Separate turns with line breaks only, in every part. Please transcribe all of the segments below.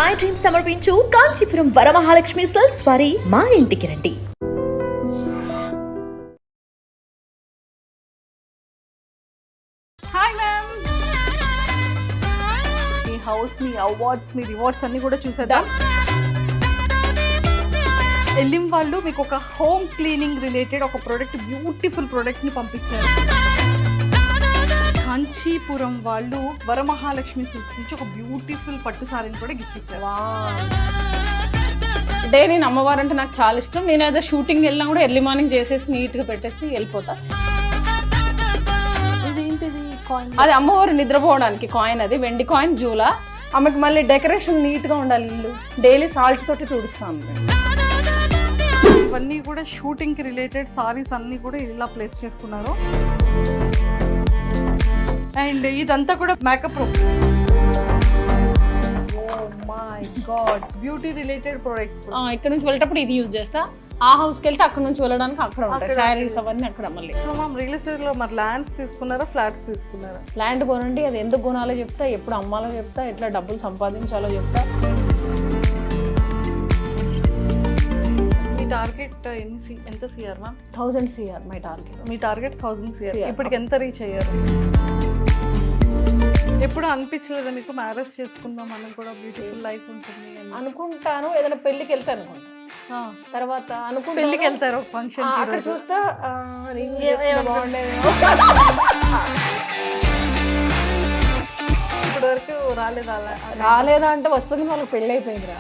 My dream సమర్పించు Kanchipuram Varamahalakshmi silks వారి మా ఇంటికి రండి.
హాయ్ మ్యామ్, మీ హౌస్, మీ అవార్డ్స్, మీ రివార్డ్స్ అన్ని కూడా చూసేద్దాం. ఎల్లిం వాళ్ళు మీకు ఒక హోమ్ క్లీనింగ్ రిలేటెడ్ ఒక ప్రోడక్ట్, బ్యూటిఫుల్ ప్రోడక్ట్ని పంపించారు. కాంచీపురం వాళ్ళు వరమహాలక్ష్మి సిల్క్స్ నుంచి ఒక బ్యూటిఫుల్ పట్టు సారీని కూడా గిఫ్ట్ ఇచ్చారు.
అంటే నేను అమ్మవారు అంటే నాకు చాలా ఇష్టం. నేను ఏదో షూటింగ్ వెళ్ళినా కూడా ఎర్లీ మార్నింగ్ చేసేసి నీట్గా పెట్టేసి వెళ్ళిపోతా.
ఇదేంటిది కాయిన్?
అది అమ్మవారు నిద్రపోవడానికి కాయిన్, అది వెండి కాయిన్ జూలా. ఆమెకు మళ్ళీ డెకరేషన్ నీట్గా ఉండాలి, ఇల్లు డైలీ సాల్ట్ తోటి తుడుస్తాను.
ఇవన్నీ కూడా షూటింగ్కి రిలేటెడ్ సారీస్ అన్నీ కూడా ఇలా ప్లేస్ చేసుకున్నారు. అండ్ ఇదంతా కూడా makeup room. Oh my god, beauty related products.
ఇక్కడ నుంచి వెళ్ళేటప్పుడు ఇది యూజ్ చేస్తా. ఆ హౌస్కి వెళ్తే అక్కడ నుంచి వెళ్ళడానికి అక్కడ ఉంటాయి శారీస్ అవన్నీ అక్కడ. మళ్ళీ
సో మ్యామ్, రియల్ ఎస్టేట్లో మరి ల్యాండ్స్ తీసుకున్నారా, ఫ్లాట్స్ తీసుకున్నారా?
ల్యాండ్ కొనండి, అది ఎందుకు కొనాలో చెప్తా, ఎప్పుడు అమ్మాలో చెప్తా, ఎట్లా డబ్బులు సంపాదించాలో చెప్తా.
మీ టార్గెట్ ఎంత CR ma'am?
1000 CR my target.
Me target 1000 CR. ఇప్పటికి ఎంత రీచ్ అయ్యారు? ఎప్పుడు అనిపించలేదా మీకు మ్యారేజ్ చేసుకుందాం అని కూడా బ్యూటిఫుల్ లైఫ్ ఉంటుంది అని?
అనుకుంటాను, ఏదైనా పెళ్ళికి వెళ్తే అనుకుంటా. తర్వాత అనుకుంటా
పెళ్ళికి వెళ్తారు ఫంక్షన్,
అక్కడ చూస్తా
ఇప్పటి వరకు
రాలేదా అంటే వస్తుంది, వాళ్ళకి పెళ్ళి అయిపోయిందిరా.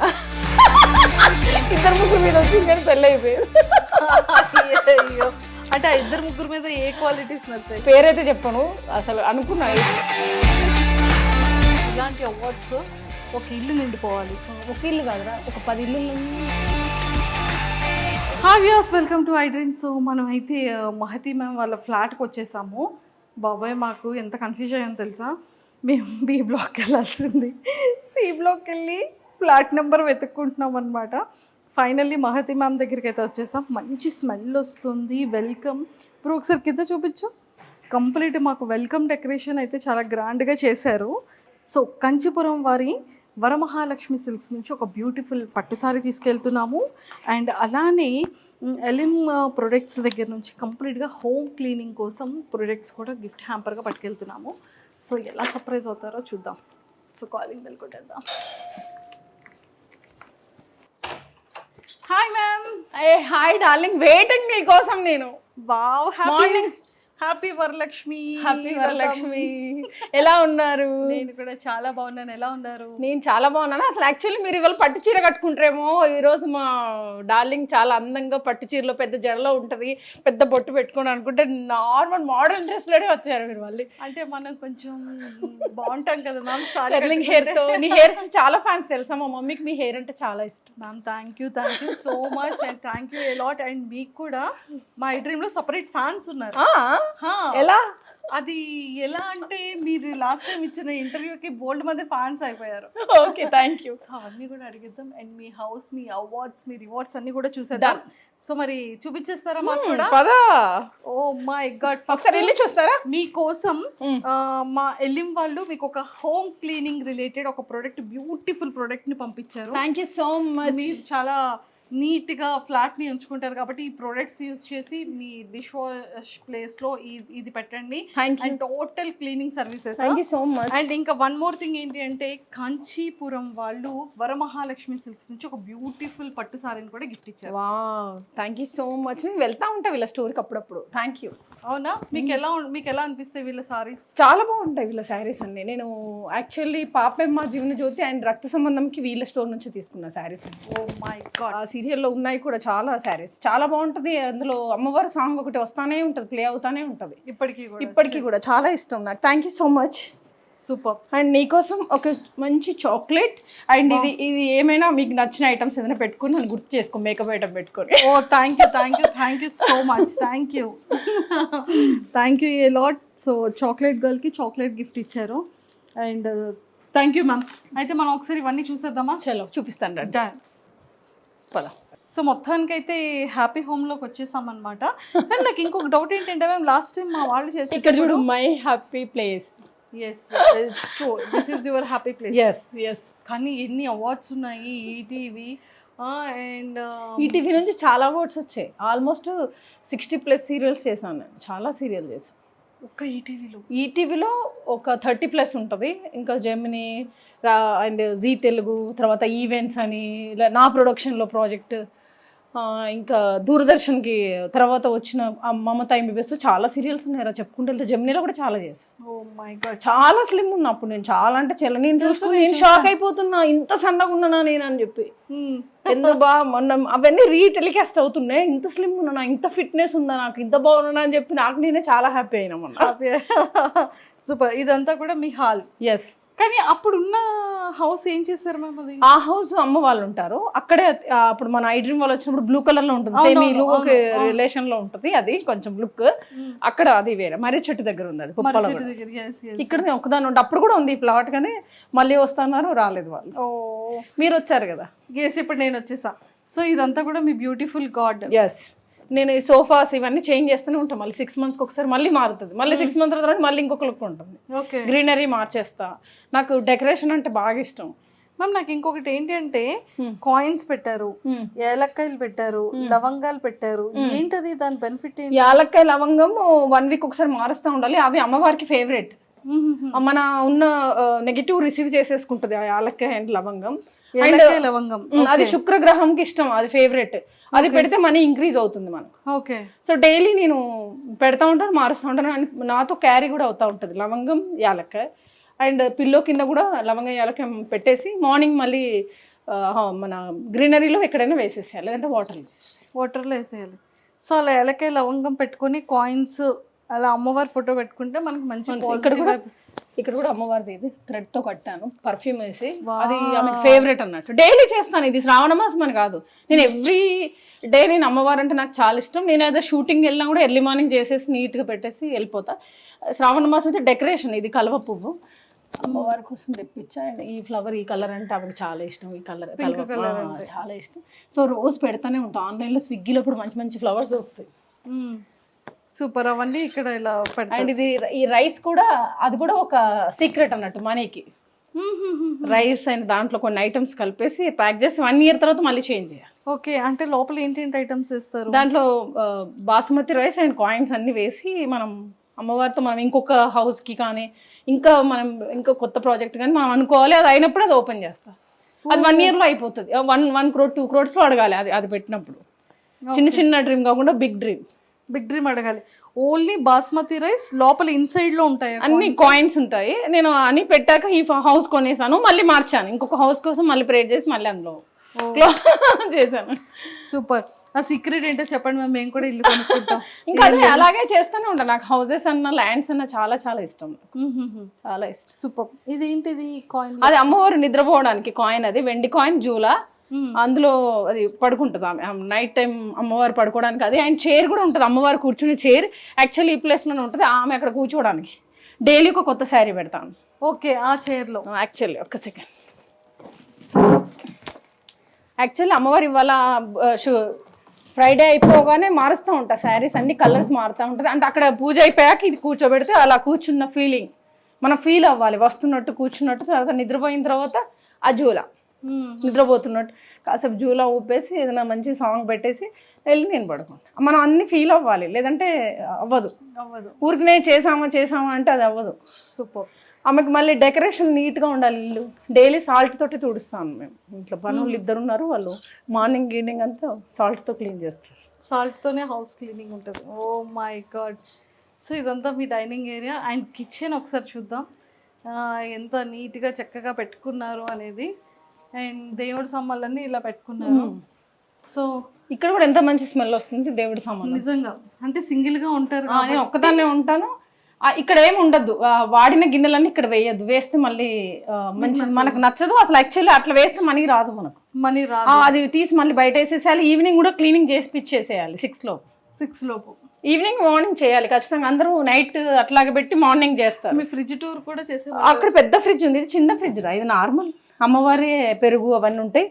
ఇద్దరు ముగ్గురు మీద వచ్చి కానీ పెళ్ళి అయిపోయింది.
అయ్యో, అంటే ఆ ఇద్దరు ముగ్గురు మీద ఏ క్వాలిటీస్ నచ్చాయి?
పేరైతే చెప్పను, అసలు అనుకున్నా.
ఇలాంటి అవార్డ్స్ ఒక ఇల్లు నిండిపోవాలి.
ఒక ఇల్లు కాదురా, ఒక 10 ఇల్లు.
Hi viewers, welcome to I dream. So మనం అయితే మహతి మ్యామ్ వాళ్ళ ఫ్లాట్కి వచ్చేసాము. బాబాయ్, మాకు ఎంత కన్ఫ్యూజ్ అయ్యామో తెలుసా? మేము బి బ్లాక్కి వెళ్ళాల్సింది, సి బ్లాక్కి వెళ్ళి ఫ్లాట్ నెంబర్ వెతుక్కుంటున్నాం అనమాట. ఫైనల్లీ మహతి మ్యామ్ దగ్గరికి అయితే వచ్చేసాం. మంచి స్మెల్ వస్తుంది. వెల్కమ్. ఇప్పుడు ఒకసారి కింద చూపించు. కంప్లీట్ మాకు వెల్కమ్ డెకరేషన్ అయితే చాలా గ్రాండ్గా చేశారు. సో కంచీపురం వారి వరమహాలక్ష్మి సిల్క్స్ నుంచి ఒక బ్యూటిఫుల్ పట్టు సారీ తీసుకెళ్తున్నాము. అండ్ అలానే ఎలిమ్ ప్రొడక్ట్స్ దగ్గర నుంచి కంప్లీట్గా హోమ్ క్లీనింగ్ కోసం ప్రొడక్ట్స్ కూడా గిఫ్ట్ హ్యాంపర్గా పట్టుకెళ్తున్నాము. సో ఎలా సర్ప్రైజ్ అవుతారో చూద్దాం. సో కాలింగ్ బెల్ కొట్టేద్దాం. Hi ma'am.
Hi darling, waiting మీకోసం నేను.
Wow,
morning.
Happy Varalakshmi.
Happy Varalakshmi. ఎలా ఉన్నారు?
నేను కూడా చాలా బాగున్నాను. ఎలా ఉన్నారు?
నేను చాలా బాగున్నాను. అసలు యాక్చువల్లీ మీరు ఇవాళ పట్టు చీర కట్టుకుంటారేమో. ఈరోజు మా డార్లింగ్ చాలా అందంగా పట్టు చీరలో పెద్ద జడలో ఉంటుంది, పెద్ద బొట్టు పెట్టుకుని అనుకుంటే నార్మల్ మోడల్ డ్రెస్లోనే వచ్చారు మీరు మళ్ళీ.
అంటే మనం కొంచెం బాగుంటాం కదా మ్యామ్.
కర్లింగ్ హెయిర్తో. నీ హెయిర్స్ చాలా ఫ్యాన్స్ తెలుసా, మా మమ్మీకి మీ హెయిర్ అంటే చాలా ఇష్టం.
Ma'am thank you so much and thank you allot. And మీకు కూడా మా ఐ డ్రీమ్లో సపరేట్ ఫ్యాన్స్ ఉన్నారు.
ఎలా?
అది ఎలా అంటే మీరు లాస్ట్ టైం ఇచ్చిన ఇంటర్వ్యూకి బోల్డ్ మంది ఫ్యాన్స్ అయిపోయారు.
Okay, thank you.
సో అవన్నీ కూడా అడిగిద్దాం. అండ్ మీ హౌస్, మీ అవార్డ్స్, మీ రివార్డ్స్ అన్ని కూడా చూసేద్దాం. సో మరి చూపించేస్తారా మాకు కూడా?
పదా.
ఓ మై గాడ్,
ఒకసారి వెళ్ళి చూస్తారా?
మీకోసం మా ఎల్లిం వాళ్ళు మీకు ఒక హోమ్ క్లీనింగ్ రిలేటెడ్ ఒక ప్రోడక్ట్, బ్యూటిఫుల్ ప్రోడక్ట్ ని పంపించారు.
Thank you so much.
మీరు చాలా నీట్గా ఫ్లాట్ని ఉంచుకుంటారు కాబట్టి ఈ ప్రోడక్ట్స్ యూజ్ చేసి మీ డిష్ వాష్ ప్లేస్లో ఇది పెట్టండి. And total cleaning services.
Thank you so much.
And ఇంకా వన్ మోర్ థింగ్ ఏంటి అంటే కాంచీపురం వాళ్ళు వరమహాలక్ష్మి సిల్క్స్ నుంచి ఒక బ్యూటిఫుల్ పట్టు సారీని కూడా గిఫ్ట్ ఇచ్చారు.
Wow, thank you so much. నేను వెళ్తా ఉంటా వీళ్ళ స్టోర్కి అప్పుడప్పుడు. Thank you.
అవునా? మీకు ఎలా అనిపిస్తాయి వీళ్ళ సారీస్?
చాలా బాగుంటాయి వీళ్ళ శారీస్ అన్ని. నేను యాక్చువల్లీ పాపెమ్మ జీవన జ్యోతి అండ్ రక్త సంబంధంకి వీళ్ళ స్టోర్ నుంచి తీసుకున్న శారీస్.
ఓ మై గాడ్,
సీరియల్లో ఉన్నాయి కూడా చాలా శారీస్. చాలా బాగుంటుంది. అందులో అమ్మవారి సాంగ్ ఒకటి వస్తానే ఉంటుంది, ప్లే అవుతానే ఉంటుంది ఇప్పటికీ కూడా. చాలా ఇష్టం నాకు. Thank you so much.
Super.
And నీకోసం ఒక మంచి చాక్లెట్. అండ్ ఇది ఏమైనా మీకు నచ్చిన ఐటమ్స్ ఏదైనా పెట్టుకుని నన్ను గుర్తు చేసుకో, మేకప్ ఐటమ్ పెట్టుకొని.
Oh thank you so much. Thank you a lot. So chocolate గర్ల్కి చాక్లెట్ గిఫ్ట్ ఇచ్చారు. And thank you ma'am. అయితే మనం ఒకసారి ఇవన్నీ చూసేద్దామా?
చలో చూపిస్తాను. పదా.
సో మొత్తానికి అయితే హ్యాపీ హోమ్లోకి వచ్చేసామన్నమాట. కానీ నాకు ఇంకొక డౌట్ ఏంటంటే మ్యామ్, లాస్ట్ టైం మా వాళ్ళు చేసి
ఇక్కడ చూడు, my happy place.
Yes it's true, this is your happy place.
Yes yes.
కానీ ఎన్ని అవార్డ్స్ ఉన్నాయి ఈటీవీ అండ్
ఈటీవీ నుంచి చాలా అవార్డ్స్ వచ్చాయి. ఆల్మోస్ట్ 60+ సీరియల్స్ చేశాను నేను, చాలా సీరియల్ చేశాను
ఒక్క ఈటీవీలో.
ఈటీవీలో ఒక 30+ ఉంటుంది. ఇంకా జెమిని అండ్ జీ తెలుగు, తర్వాత ఈవెంట్స్ అని ఇలా నా ప్రొడక్షన్లో ప్రాజెక్ట్, ఇంకా దూరదర్శన్కి తర్వాత వచ్చిన మమతా ఎంబీబీఎస్, చాలా సీరియల్స్ ఉన్నాయి చెప్పుకుంటే వెళ్తే. జెమినీలో కూడా చాలా చేశాను.
ఓ మై గాడ్,
చాలా స్లిమ్ ఉన్నా అప్పుడు నేను, చాలా అంటే చాలా. నేను చూసుకుని నేను షాక్ అయిపోతున్నా, ఇంత సన్నగా ఉన్నానా నేను అని చెప్పి. ఎందుకు మొన్న అవన్నీ రీటెలికాస్ట్ అవుతున్నాయి, ఇంత స్లిమ్ ఉన్నానా, ఇంత ఫిట్నెస్ ఉందా నాకు, ఇంత బాగున్నా అని చెప్పి నాకు నేనే చాలా హ్యాపీ అయినా మొన్న.
సూపర్. ఇదంతా కూడా మీ హాల్.
ఎస్.
కానీ అప్పుడున్న హౌస్ ఏం చేశారు మ్యామ్? అది
ఆ హౌస్ అమ్మ వాళ్ళు ఉంటారు అక్కడే. అప్పుడు మన ఐ డ్రీమ్ వాళ్ళు వచ్చినప్పుడు బ్లూ కలర్ లో ఉంటుంది, సేమ్ ఈ లుక్ రిలేషన్ లో ఉంటుంది, అది కొంచెం లుక్. అక్కడ అది వేరే మర్రి చెట్టు దగ్గర ఉంది, అది పుప్పల. ఇక్కడ ఒకదాని ఉంటే అప్పుడు కూడా ఉంది ఈ ప్లాట్, కానీ మళ్ళీ వస్తున్నారు, రాలేదు వాళ్ళు. మీరు వచ్చారు కదా.
ఎస్, ఇప్పుడు నేను వచ్చేసా. సో ఇదంతా కూడా మీ బ్యూటిఫుల్ గాడ్.
ఎస్. నేను ఈ సోఫాస్ ఇవన్నీ చేంజ్ చేస్తూనే ఉంటాను, మళ్ళీ 6 months ఒకసారి మళ్ళీ మారుతుంది, మళ్ళీ 6 months తర్వాత మళ్ళీ ఇంకొక లుక్ ఉంటుంది.
ఓకే.
గ్రీనరీ మార్చేస్తా, నాకు డెకరేషన్ అంటే బాగా ఇష్టం.
మ్యామ్ నాకు ఇంకొకటి ఏంటి అంటే, కాయిన్స్ పెట్టారు, ఏలక్కాయలు పెట్టారు, లవంగాలు పెట్టారు, ఏంటది దాని బెనిఫిట్ ఏంటి?
యాలక్కాయ లవంగం 1 week ఒకసారి మారుస్తూ ఉండాలి, అవి అమ్మవారికి ఫేవరెట్. మన ఉన్న నెగిటివ్ రిసీవ్ చేసేసుకుంటుంది ఆ యాలక్కాయ అండ్ లవంగం.
లవంగం
అది శుక్రగ్రహంకి ఇష్టం, అది ఫేవరెట్. అది పెడితే మనీ ఇంక్రీజ్ అవుతుంది మనకు.
ఓకే.
సో డైలీ నేను పెడతా ఉంటాను, మారుస్తూ ఉంటాను, నాతో క్యారీ కూడా అవుతూ ఉంటుంది లవంగం యాలక్కాయ. అండ్ పిల్లో కింద కూడా లవంగం యాలక్కాయ పెట్టేసి మార్నింగ్ మళ్ళీ మన గ్రీనరీలో ఎక్కడైనా వేసేసేయాలి, లేదంటే
వాటర్లో వేసేయాలి. సో అలా ఏలకాయ లవంగం పెట్టుకొని కాయిన్స్ అలా అమ్మవారి ఫోటో పెట్టుకుంటే మనకి మంచి.
ఇక్కడ కూడా అమ్మవారిది ఇది థ్రెడ్ తో కట్టాను, పర్ఫ్యూమ్ వేసి. అది ఆమెకు ఫేవరెట్ అన్నట్టు. డైలీ చేస్తాను, ఇది శ్రావణ మాసం అని కాదు, నేను ఎవ్రీ డే నేను అమ్మవారు అంటే నాకు చాలా ఇష్టం. నేను ఏదో షూటింగ్ వెళ్ళినా కూడా ఎర్లీ మార్నింగ్ చేసేసి నీట్గా పెట్టేసి వెళ్ళిపోతా. శ్రావణ మాసం అయితే డెకరేషన్, ఇది కలువ పువ్వు అమ్మవారి కోసం తెప్పించా. అండ్ ఈ ఫ్లవర్, ఈ కలర్ అంటే ఆమెకు చాలా ఇష్టం, ఈ కలర్ చాలా ఇష్టం. సో రోజు పెడతానే ఉంటాం. ఆన్లైన్లో స్విగ్గీలో ఇప్పుడు మంచి మంచి ఫ్లవర్స్ దొరుకుతాయి.
సూపర్. అవన్నీ ఇక్కడ ఇలా
అండ్ ఇది ఈ రైస్ కూడా, అది కూడా ఒక సీక్రెట్ అన్నట్టు మనీకి. రైస్ అండ్ దాంట్లో కొన్ని ఐటమ్స్ కలిపేసి ప్యాక్ చేసి 1 year తర్వాత మళ్ళీ చేంజ్ చేయాలి.
ఓకే. అంటే లోపల ఏంటేంటి ఐటమ్స్ వేస్తారు?
దాంట్లో బాసుమతి రైస్ అండ్ కాయిన్స్ అన్ని వేసి మనం అమ్మవారితో మనం ఇంకొక హౌస్కి కానీ ఇంకా మనం ఇంకో కొత్త ప్రాజెక్ట్ కానీ మనం అనుకోవాలి, అది అయినప్పుడు అది ఓపెన్ చేస్తాం. అది 1 yearలో అయిపోతుంది. 1 crore 2 crores అడగాలి అది పెట్టినప్పుడు. చిన్న డ్రీమ్ కాకుండా బిగ్ డ్రీమ్
అడగాలి. ఓన్లీ బాస్మతి రైస్ లోపల ఇన్సైడ్ లో ఉంటాయి,
అన్ని కాయిన్స్ ఉంటాయి. నేను అని పెట్టాక ఈ హౌస్ కొనేసాను, మళ్ళీ మార్చాను, ఇంకొక హౌస్ కోసం మళ్ళీ ప్రేర్ చేసి మళ్ళీ అందులో చేశాను.
సూపర్. ఆ సీక్రెట్ ఏంటో చెప్పండి మ్యామ్, మేము కూడా ఇల్లు కొనుక్కుంటాం.
ఇంకా అదే అలాగే చేస్తూనే ఉంటాను. నాకు హౌసెస్ అన్న ల్యాండ్స్ అన్న చాలా చాలా ఇష్టం, చాలా ఇష్టం.
సూపర్. ఇదేంటిది కాయిన్?
అది అమ్మవారు నిద్రపోవడానికి కాయిన్, అది వెండి కాయిన్ జూలా. అందులో అది పడుకుంటుంది ఆమె నైట్ టైం, అమ్మవారు పడుకోవడానికి అది. అండ్ చైర్ కూడా ఉంటుంది, అమ్మవారు కూర్చునే చైర్ యాక్చువల్లీ ఈ ప్లేస్లోనే ఉంటుంది, ఆమె అక్కడ కూర్చోవడానికి. డైలీ ఒక కొత్త శారీ పెడతాను.
ఓకే. ఆ చైర్లో
యాక్చువల్లీ ఒక్క సెకండ్, యాక్చువల్లీ అమ్మవారు ఇవాళ ఫ్రైడే అయిపోగానే మారుస్తూ ఉంటా శారీస్, అన్ని కలర్స్ మారుతూ ఉంటుంది. అంటే అక్కడ పూజ అయిపోయాక ఇది కూర్చోబెడితే అలా కూర్చున్న ఫీలింగ్ మనం ఫీల్ అవ్వాలి, వస్తున్నట్టు కూర్చున్నట్టు. తర్వాత నిద్రపోయిన తర్వాత ఆ జూలా నిద్రపోతున్నట్టు కాసేపు జూలా ఊపేసి ఏదైనా మంచి సాంగ్ పెట్టేసి వెళ్ళి నేను పడుకుంటాను. మనం అన్ని ఫీల్ అవ్వాలి, లేదంటే అవ్వదు. ఊరికనే చేసామా అంటే అది అవ్వదు.
సూపర్.
ఆమెకు మళ్ళీ డెకరేషన్ నీట్గా ఉండాలి. ఇల్లు డైలీ సాల్ట్ తోటి తుడుస్తాను మేము. ఇంట్లో పనులు 2 ఉన్నారు, వాళ్ళు మార్నింగ్ ఈవినింగ్ అంతా సాల్ట్తో క్లీన్ చేస్తారు.
సాల్ట్తోనే హౌస్ క్లీనింగ్ ఉంటుంది. ఓ మై గాడ్. సో ఇదంతా మీ డైనింగ్ ఏరియా అండ్ కిచెన్ ఒకసారి చూద్దాం ఎంత నీట్గా చక్కగా పెట్టుకున్నారు అనేది. అండ్ దేవుడి సామాన్లన్నీ ఇలా పెట్టుకున్నారు. సో
ఇక్కడ కూడా ఎంత మంచి స్మెల్ వస్తుంది దేవుడి సామాన్లు.
నిజంగా అంటే సింగిల్గా ఉంటారు,
నేను ఒక్కదాన్నే ఉంటాను. ఇక్కడ ఏమి ఉండద్దు, వాడిన గిన్నెలన్నీ ఇక్కడ వేయద్దు, వేస్తే మళ్ళీ మంచి మనకు నచ్చదు అసలు. యాక్చువల్లీ అట్లా వేస్తే మనీ రాదు మనకు,
మనీ రాదు.
అది తీసి మళ్ళీ బయట వేసేసేయాలి. ఈవినింగ్ కూడా క్లీనింగ్ చేసి పిచ్చేసేయాలి
6 లోపు.
ఈవినింగ్ మార్నింగ్ చేయాలి ఖచ్చితంగా. అందరూ నైట్ అట్లాగే పెట్టి మార్నింగ్ చేస్తారు.
మీ ఫ్రిడ్జ్ టూర్ కూడా చేసే
అక్కడ పెద్ద ఫ్రిడ్జ్ ఉంది, ఇది చిన్న ఫ్రిడ్జ్ రా, ఇది నార్మల్. అమ్మవారి పెరుగు అవన్నీ ఉంటాయి,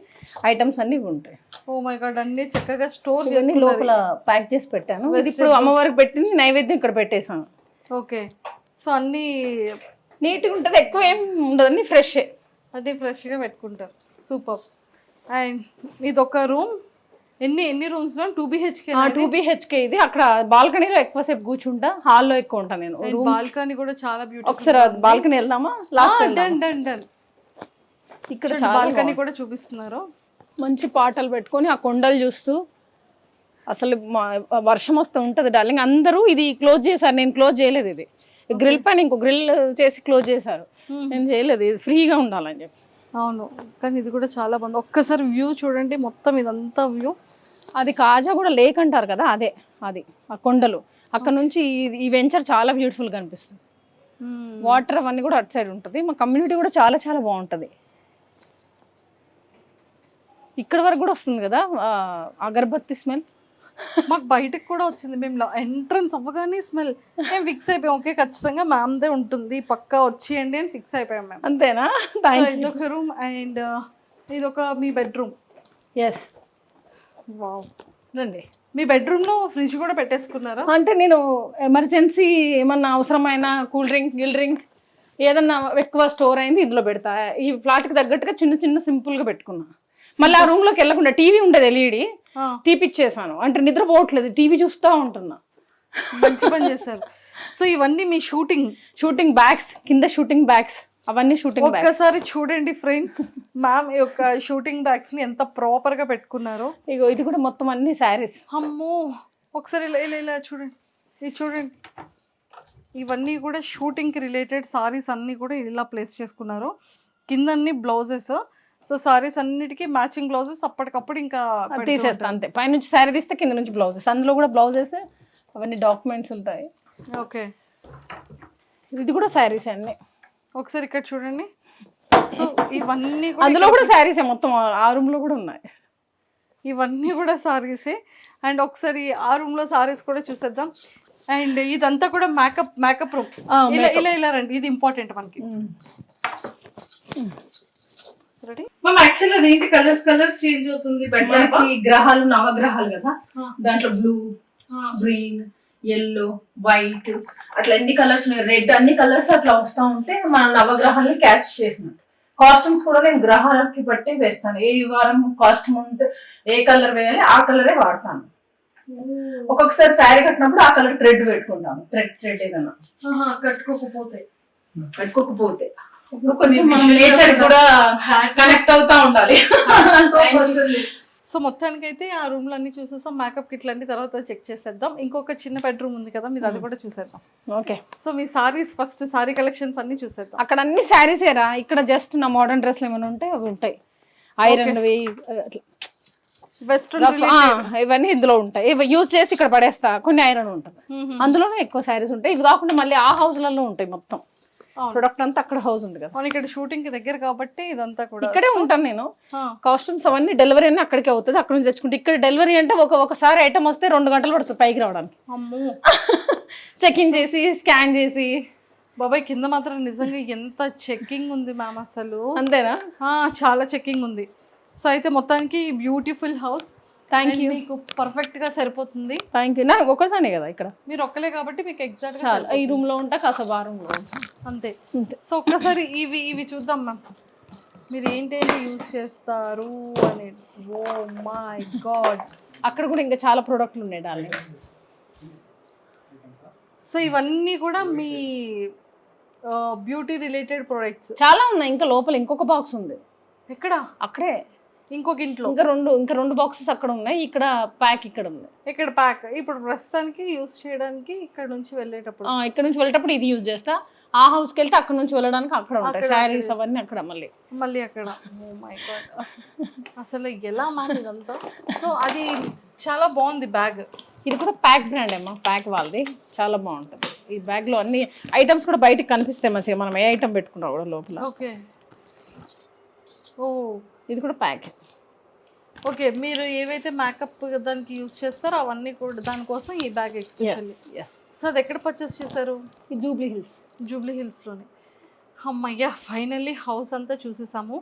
ఐటమ్స్ అన్ని ఉంటాయి.
Oh my god. అన్ని చక్కగా స్టోర్
చేసి లోపల ప్యాక్ చేసి పెట్టాను. ఇది ఇప్పుడు అమ్మవారికి పెట్టింది, నైవేద్యం ఇక్కడ పెట్టేసాను.
ఓకే. సో అన్ని
నీట్గా ఉంటుంది, ఎక్కువ ఏం ఉండదు, అన్ని ఫ్రెష్.
అది ఫ్రెష్గా పెట్టుకుంటారు. సూపర్. అండ్ ఇది ఒక రూమ్. ఎన్ని రూమ్స్ మ్యామ్? 2BHK.
2BHK ఇది. అక్కడ బాల్కనీలో ఎక్కువసేపు కూర్చుంటా, హాల్లో ఎక్కువ ఉంటాను నేను.
బాల్కనీ కూడా చాలా బ్యూటిఫుల్.
ఒకసారి బాల్కనీ వెళ్దామా? Last
done.
ఇక్కడ
బాల్కనీ కూడా చూపిస్తున్నారు.
మంచి పాటలు పెట్టుకొని ఆ కొండలు చూస్తూ, అసలు వర్షం వస్తూ ఉంటుంది డార్లింగ్. అందరూ ఇది క్లోజ్ చేశారు, నేను క్లోజ్ చేయలేదు. ఇది గ్రిల్ పైన ఇంకో గ్రిల్ చేసి క్లోజ్ చేశారు, నేను చేయలేదు. ఇది ఫ్రీగా ఉండాలని చెప్పి.
అవును, కానీ ఇది కూడా చాలా బాగుంది. ఒక్కసారి వ్యూ చూడండి, మొత్తం ఇదంతా వ్యూ.
అది కాజా కూడా లేక్ అంటారు కదా, అదే అది ఆ కొండలు. అక్కడ నుంచి ఈ వెంచర్ చాలా బ్యూటిఫుల్గా అనిపిస్తుంది. వాటర్ అవన్నీ కూడా అటు సైడ్ ఉంటుంది. మా కమ్యూనిటీ కూడా చాలా చాలా బాగుంటుంది. ఇక్కడ వరకు కూడా వస్తుంది కదా అగరబత్తి స్మెల్.
మాకు బయటకు కూడా వచ్చింది. మేము ఎంట్రన్స్ అవ్వగానే స్మెల్. మేము ఫిక్స్ అయిపోయాం, ఓకే ఖచ్చితంగా మ్యామ్దే ఉంటుంది, పక్కా వచ్చేయండి అని ఫిక్స్ అయిపోయాం మేము.
అంతేనా?
ఇదొక రూమ్ అండ్ ఇదొక మీ బెడ్రూమ్.
ఎస్.
వావ్.
రండి.
మీ బెడ్రూమ్లో ఫ్రిడ్జ్ కూడా పెట్టేసుకున్నారా?
అంటే నేను ఎమర్జెన్సీ ఏమన్నా అవసరమైన కూల్ డ్రింక్ ఏదన్నా ఎక్కువ స్టోర్ అయింది ఇందులో పెడతా. ఈ ఫ్లాట్కి తగ్గట్టుగా చిన్న చిన్న సింపుల్గా పెట్టుకున్నా. మళ్ళీ ఆ రూమ్లోకి వెళ్ళకుండా టీవీ ఉండేది ఎల్ఈడి, తీపిచ్చేసాను. అంటే నిద్రపోవట్లేదు, టీవీ చూస్తూ ఉంటున్నా.
మంచి పని చేశారు. సో ఇవన్నీ మీ షూటింగ్
బ్యాగ్స్, కింద షూటింగ్ బ్యాగ్స్, అవన్నీ షూటింగ్ బ్యాగ్స్.
ఒక్కసారి చూడండి ఫ్రెండ్స్, మ్యామ్ ఈ యొక్క షూటింగ్ బ్యాగ్స్ ని ఎంత ప్రాపర్ గా పెట్టుకున్నారో.
ఇగో ఇది కూడా మొత్తం అన్ని శారీస్.
అమ్మో, ఒకసారి ఇలా చూడండి, ఇది చూడండి. ఇవన్నీ కూడా షూటింగ్ కి రిలేటెడ్ సారీస్ అన్ని కూడా ఇలా ప్లేస్ చేసుకున్నారు. కింద అన్ని బ్లౌజెస్. సో సారీస్ అన్నిటికీ మ్యాచింగ్ బ్లౌజెస్ అప్పటికప్పుడు ఇంకా
తీసేస్తా అంతే. పైనుంచి శారీ తీస్తే కింద నుంచి బ్లౌజెస్, అందులో కూడా బ్లౌజెస్, అవన్నీ డాక్యుమెంట్స్ ఉంటాయి.
ఓకే,
ఇది కూడా శారీస్ అన్ని.
ఒకసారి ఇక్కడ చూడండి. సో ఇవన్నీ
అందులో కూడా శారీసే, మొత్తం ఆ రూమ్ లో కూడా ఉన్నాయి.
ఇవన్నీ కూడా సారీసే. అండ్ ఒకసారి ఆ రూమ్ లో సారీస్ కూడా చూసేద్దాం. అండ్ ఇదంతా కూడా మేకప్ రూమ్. ఇలా రండి, ఇది ఇంపార్టెంట్ మనకి. Ready ma'am? యాక్చువల్లీ అదేంటి కలర్స్ చేంజ్ అవుతుంది?
గ్రహాలు, నవగ్రహాలు కదా, దాంట్లో బ్లూ, గ్రీన్, ఎల్లో, వైట్ అట్లా ఎన్ని కలర్స్ ఉన్నాయి, రెడ్, అన్ని కలర్స్ అట్లా వస్తూ ఉంటే మన నవగ్రహాలని క్యాచ్ చేసినట్టు. కాస్ట్యూమ్స్ కూడా నేను గ్రహాలకి బట్టి వేస్తాను. ఏ వారం కాస్ట్యూమ్ ఉంటే ఏ కలర్ వేయాలి ఆ కలరే వాడతాను. ఒక్కొక్కసారి శారీ కట్టినప్పుడు ఆ కలర్ థ్రెడ్ పెట్టుకుంటాను. థ్రెడ్ ఏదైనా
కట్టుకోకపోతే
ఇప్పుడు కొంచెం మనం నేచర్ కూడా కనెక్ట్ అవుతా ఉండాలి.
సో మొత్తానికి అయితే ఆ రూమ్ లో అన్ని చూసేసాం. మేకప్ కిట్లు అన్ని తర్వాత చెక్ చేసేద్దాం. ఇంకొక చిన్న బెడ్రూమ్ ఉంది కదా, మీరు అది కూడా చూసేద్దాం.
ఓకే.
సో మీ సారీస్ ఫస్ట్, సారీ కలెక్షన్స్ అన్ని చూసేద్దాం.
అక్కడ అన్ని సారీస్ ఏరా, ఇక్కడ జస్ట్ నా మోడర్న్ డ్రెస్లు ఏమైనా ఉంటే అవి ఉంటాయి. ఐరన్
వెస్ట్రన్
ఇవన్నీ ఇందులో ఉంటాయి. ఇవి యూజ్ చేసి ఇక్కడ పడేస్తా. కొన్ని ఐరన్ ఉంటుంది, అందులోనే ఎక్కువ సారీస్ ఉంటాయి. ఇవి కాకుండా మళ్ళీ ఆ హౌస్లలో ఉంటాయి. మొత్తం ప్రొడక్ట్ అంతా అక్కడ హౌస్ ఉంది కదా,
ఇక్కడ షూటింగ్ కి దగ్గర కాబట్టి ఇదంతా కూడా
ఇక్కడే ఉంటాను నేను. కాస్ట్యూమ్స్ అవన్నీ డెలివరీ అన్నీ అక్కడికే అవుతుంది, అక్కడ నుంచి తెచ్చుకుంటే. ఇక్కడ డెలివరీ అంటే ఒకసారి ఐటమ్ వస్తే 2 గంటలు పడుతుంది పైకి రావడానికి.
అమ్మో,
చెకింగ్ చేసి స్కాన్ చేసి.
బాబాయ్ కింద మాత్రం నిజంగా ఎంత చెకింగ్ ఉంది మ్యామ్ అసలు.
అంతేనా?
చాలా చెకింగ్ ఉంది. సో అయితే మొత్తానికి బ్యూటిఫుల్ హౌస్.
Thank you.
మీకు పర్ఫెక్ట్ గా సరిపోతుంది.
Thank you. నా ఒకసారి కదా ఇక్కడ,
మీరు ఒక్కలే కాబట్టి మీకు ఎగ్జాక్ట్ గా
ఈ రూమ్ లో ఉంటా, కాసేపు ఆ రూమ్ లో ఉంటా,
అంతే. సో ఒక్కసారి ఇవి చూద్దాం మ్యామ్, మీరు ఏంటేంటి యూజ్ చేస్తారు అని. ఓ మై గాడ్,
అక్కడ కూడా ఇంకా చాలా ప్రోడక్ట్లు ఉన్నాయి డార్లింగ్.
సో ఇవన్నీ కూడా మీ బ్యూటీ రిలేటెడ్ ప్రొడక్ట్స్
చాలా ఉన్నాయి. ఇంకా లోపల ఇంకొక బాక్స్ ఉంది.
ఎక్కడ?
అక్కడే
ఇంకొక ఇంట్లో
ఇంకా రెండు బాక్సెస్ అక్కడ ఉన్నాయి. ఇక్కడ ప్యాక్ ఇక్కడ ఉంది.
ఇక్కడ ప్యాక్ ఇప్పుడు ప్రస్తుతానికి యూజ్ చేయడానికి ఇక్కడ నుంచి వెళ్ళేటప్పుడు
ఇది యూజ్ చేస్తా. ఆ హౌస్కి వెళ్తే అక్కడ నుంచి వెళ్ళడానికి అక్కడ ఉంటాయి శారీస్ అవన్నీ అక్కడ
మళ్ళీ అక్కడ. ఓ మై గాడ్, అసలు ఎలా మ్యామ్ ఇదంతా. సో అది చాలా బాగుంది బ్యాగ్.
ఇది కూడా ప్యాక్ బ్రాండ్ ఏమో, ప్యాక్ వాళ్ళది, చాలా బాగుంటుంది. ఈ బ్యాగ్ లో అన్ని ఐటమ్స్ కూడా బయటకు కనిపిస్తాయి మంచిగా, మనం ఏ ఐటమ్ పెట్టుకున్నా కూడా లోపల.
ఓకే. ఓ
ఇది కూడా ప్యాక్.
ఓకే, మీరు ఏవైతే మేకప్ దానికి యూజ్ చేస్తారో అవన్నీ కూడా దానికోసం ఈ బ్యాగ్ ఎక్స్పెషల్లీ. సో అది ఎక్కడ పర్చేస్ చేశారు?
ఈ జూబ్లీ హిల్స్లోనే.
అమ్మయ్య, ఫైనల్లీ హౌస్ అంతా చూసేసాము.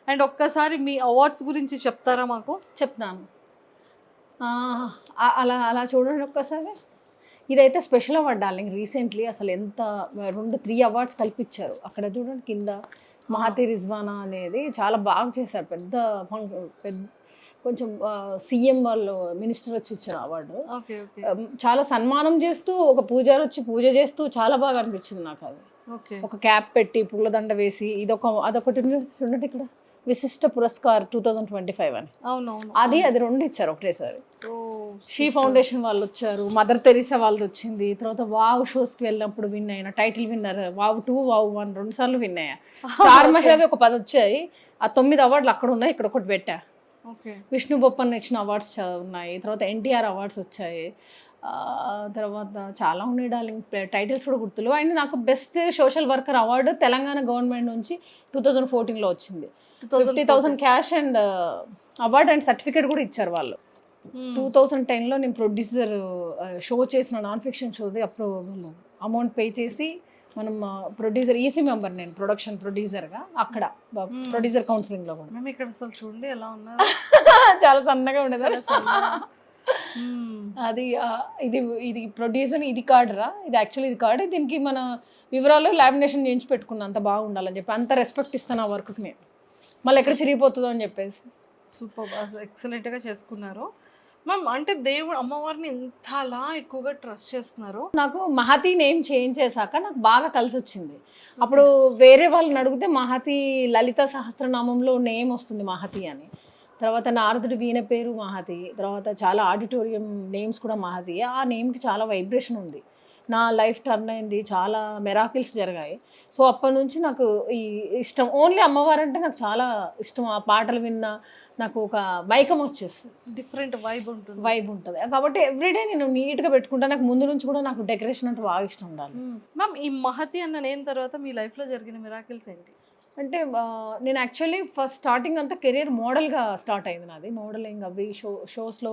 అండ్ ఒక్కసారి మీ అవార్డ్స్ గురించి చెప్తారా మాకు?
చెప్తాను. అలా చూడండి ఒక్కసారి. ఇదైతే స్పెషల్ అవార్డ్ డార్లింగ్. రీసెంట్లీ అసలు ఎంత 2-3 అవార్డ్స్ కల్పించారు. అక్కడ చూడండి కింద మహతి రిజ్వానా అనేది చాలా బాగా చేశారు. పెద్ద కొంచెం సీఎం వాళ్ళు మినిస్టర్ వచ్చి ఇచ్చారు అవార్డు.
ఓకే ఓకే
చాలా సన్మానం చేస్తూ ఒక పూజారి వచ్చి పూజ చేస్తూ చాలా బాగా అనిపించింది నాకు అది.
ఓకే
ఒక క్యాప్ పెట్టి పూలదండ వేసి అదొకటి చూడండి ఇక్కడ విశిష్ట పురస్కార్ 2025 అని
అవునవును
అది 2 ఇచ్చారు ఒకటేసారి.
ఓ
షీ ఫౌండేషన్ వాళ్ళు వచ్చారు, మదర్ తెరీసా వాళ్ళది వచ్చింది. తర్వాత వావ్ షోస్కి వెళ్ళినప్పుడు విన్ అయిన టైటిల్ విన్నర్, వావ్ 2 వావ్ 1 2 సార్లు విన్ అయ్యా. స్టార్ మహిళవి ఒక 10 వచ్చాయి. ఆ 9 అవార్డులు అక్కడ ఉన్నాయి, ఇక్కడ ఒకటి పెట్టా.
ఓకే
విష్ణు బొప్పన్న ఇచ్చిన అవార్డ్స్ ఉన్నాయి. తర్వాత ఎన్టీఆర్ అవార్డ్స్ వచ్చాయి. తర్వాత చాలా ఉన్నాయి డార్లింగ్, టైటిల్స్ కూడా గుర్తులు. అండ్ నాకు best social worker award Telangana government నుంచి 2014లో వచ్చింది. 50,000 cash and award and certificate కూడా ఇచ్చారు వాళ్ళు. 2010లో నేను ప్రొడ్యూసర్ షో చేసిన నాన్ ఫిక్షన్ షోది. అప్పుడు అమౌంట్ పే చేసి మనం ప్రొడ్యూసర్ ఈసీ మెంబర్, నేను ప్రొడక్షన్ ప్రొడ్యూసర్గా అక్కడ ప్రొడ్యూసర్ కౌన్సిలింగ్లో కూడా.
మేము ఇక్కడ అసలు చూడండి ఎలా ఉన్నారు.
చాలా సన్నగా ఉండేది అది. ఇది ప్రొడ్యూసర్, ఇది కార్డురా, ఇది యాక్చువల్లీ ఇది కార్డు. దీనికి మన వివరాలు లామినేషన్ చేయించి పెట్టుకున్నా, అంత బాగుండాలని చెప్పి. అంత రెస్పెక్ట్ ఇస్తాను ఆ వర్క్కి నేను, మళ్ళీ ఎక్కడ చిరిగిపోతుందో అని చెప్పేసి.
సూపర్, ఎక్సలెంట్గా చేసుకున్నారు మ్యామ్. అంటే దేవుడు అమ్మవారిని ఎంత అలా ఎక్కువగా ట్రస్ట్ చేస్తున్నారు.
నాకు మహతి నేమ్ చేంజ్ చేశాక నాకు బాగా కలిసి వచ్చింది. అప్పుడు వేరే వాళ్ళని అడిగితే మహతి లలిత సహస్రనామంలో నేమ్ వస్తుంది మహతి అని. తర్వాత నారదుడి వీణ పేరు మహతి. తర్వాత చాలా ఆడిటోరియం నేమ్స్ కూడా మహతి. ఆ నేమ్కి చాలా వైబ్రేషన్ ఉంది. నా లైఫ్ టర్న్ అయింది, చాలా మెరాకిల్స్ జరిగాయి. సో అప్పటి నుంచి నాకు ఈ ఇష్టం. ఓన్లీ అమ్మవారు అంటే నాకు చాలా ఇష్టం. ఆ పాటలు విన్నా నాకు ఒక మైకం వచ్చేస్తుంది,
డిఫరెంట్ వైబ్ ఉంటుంది.
కాబట్టి ఎవ్రీడే నేను నీట్గా పెట్టుకుంటా. నాకు ముందు నుంచి కూడా నాకు డెకరేషన్ అంటే బాగా ఇష్టం ఉండాలి.
మ్యామ్ ఈ మహతి అన్న నేమ్ తర్వాత మీ లైఫ్లో జరిగిన మిరాకిల్స్ ఏంటి?
అంటే నేను యాక్చువల్లీ ఫస్ట్ స్టార్టింగ్ అంతా కెరీర్ మోడల్గా స్టార్ట్ అయింది నాది. మోడలింగ్ అవి షోస్లో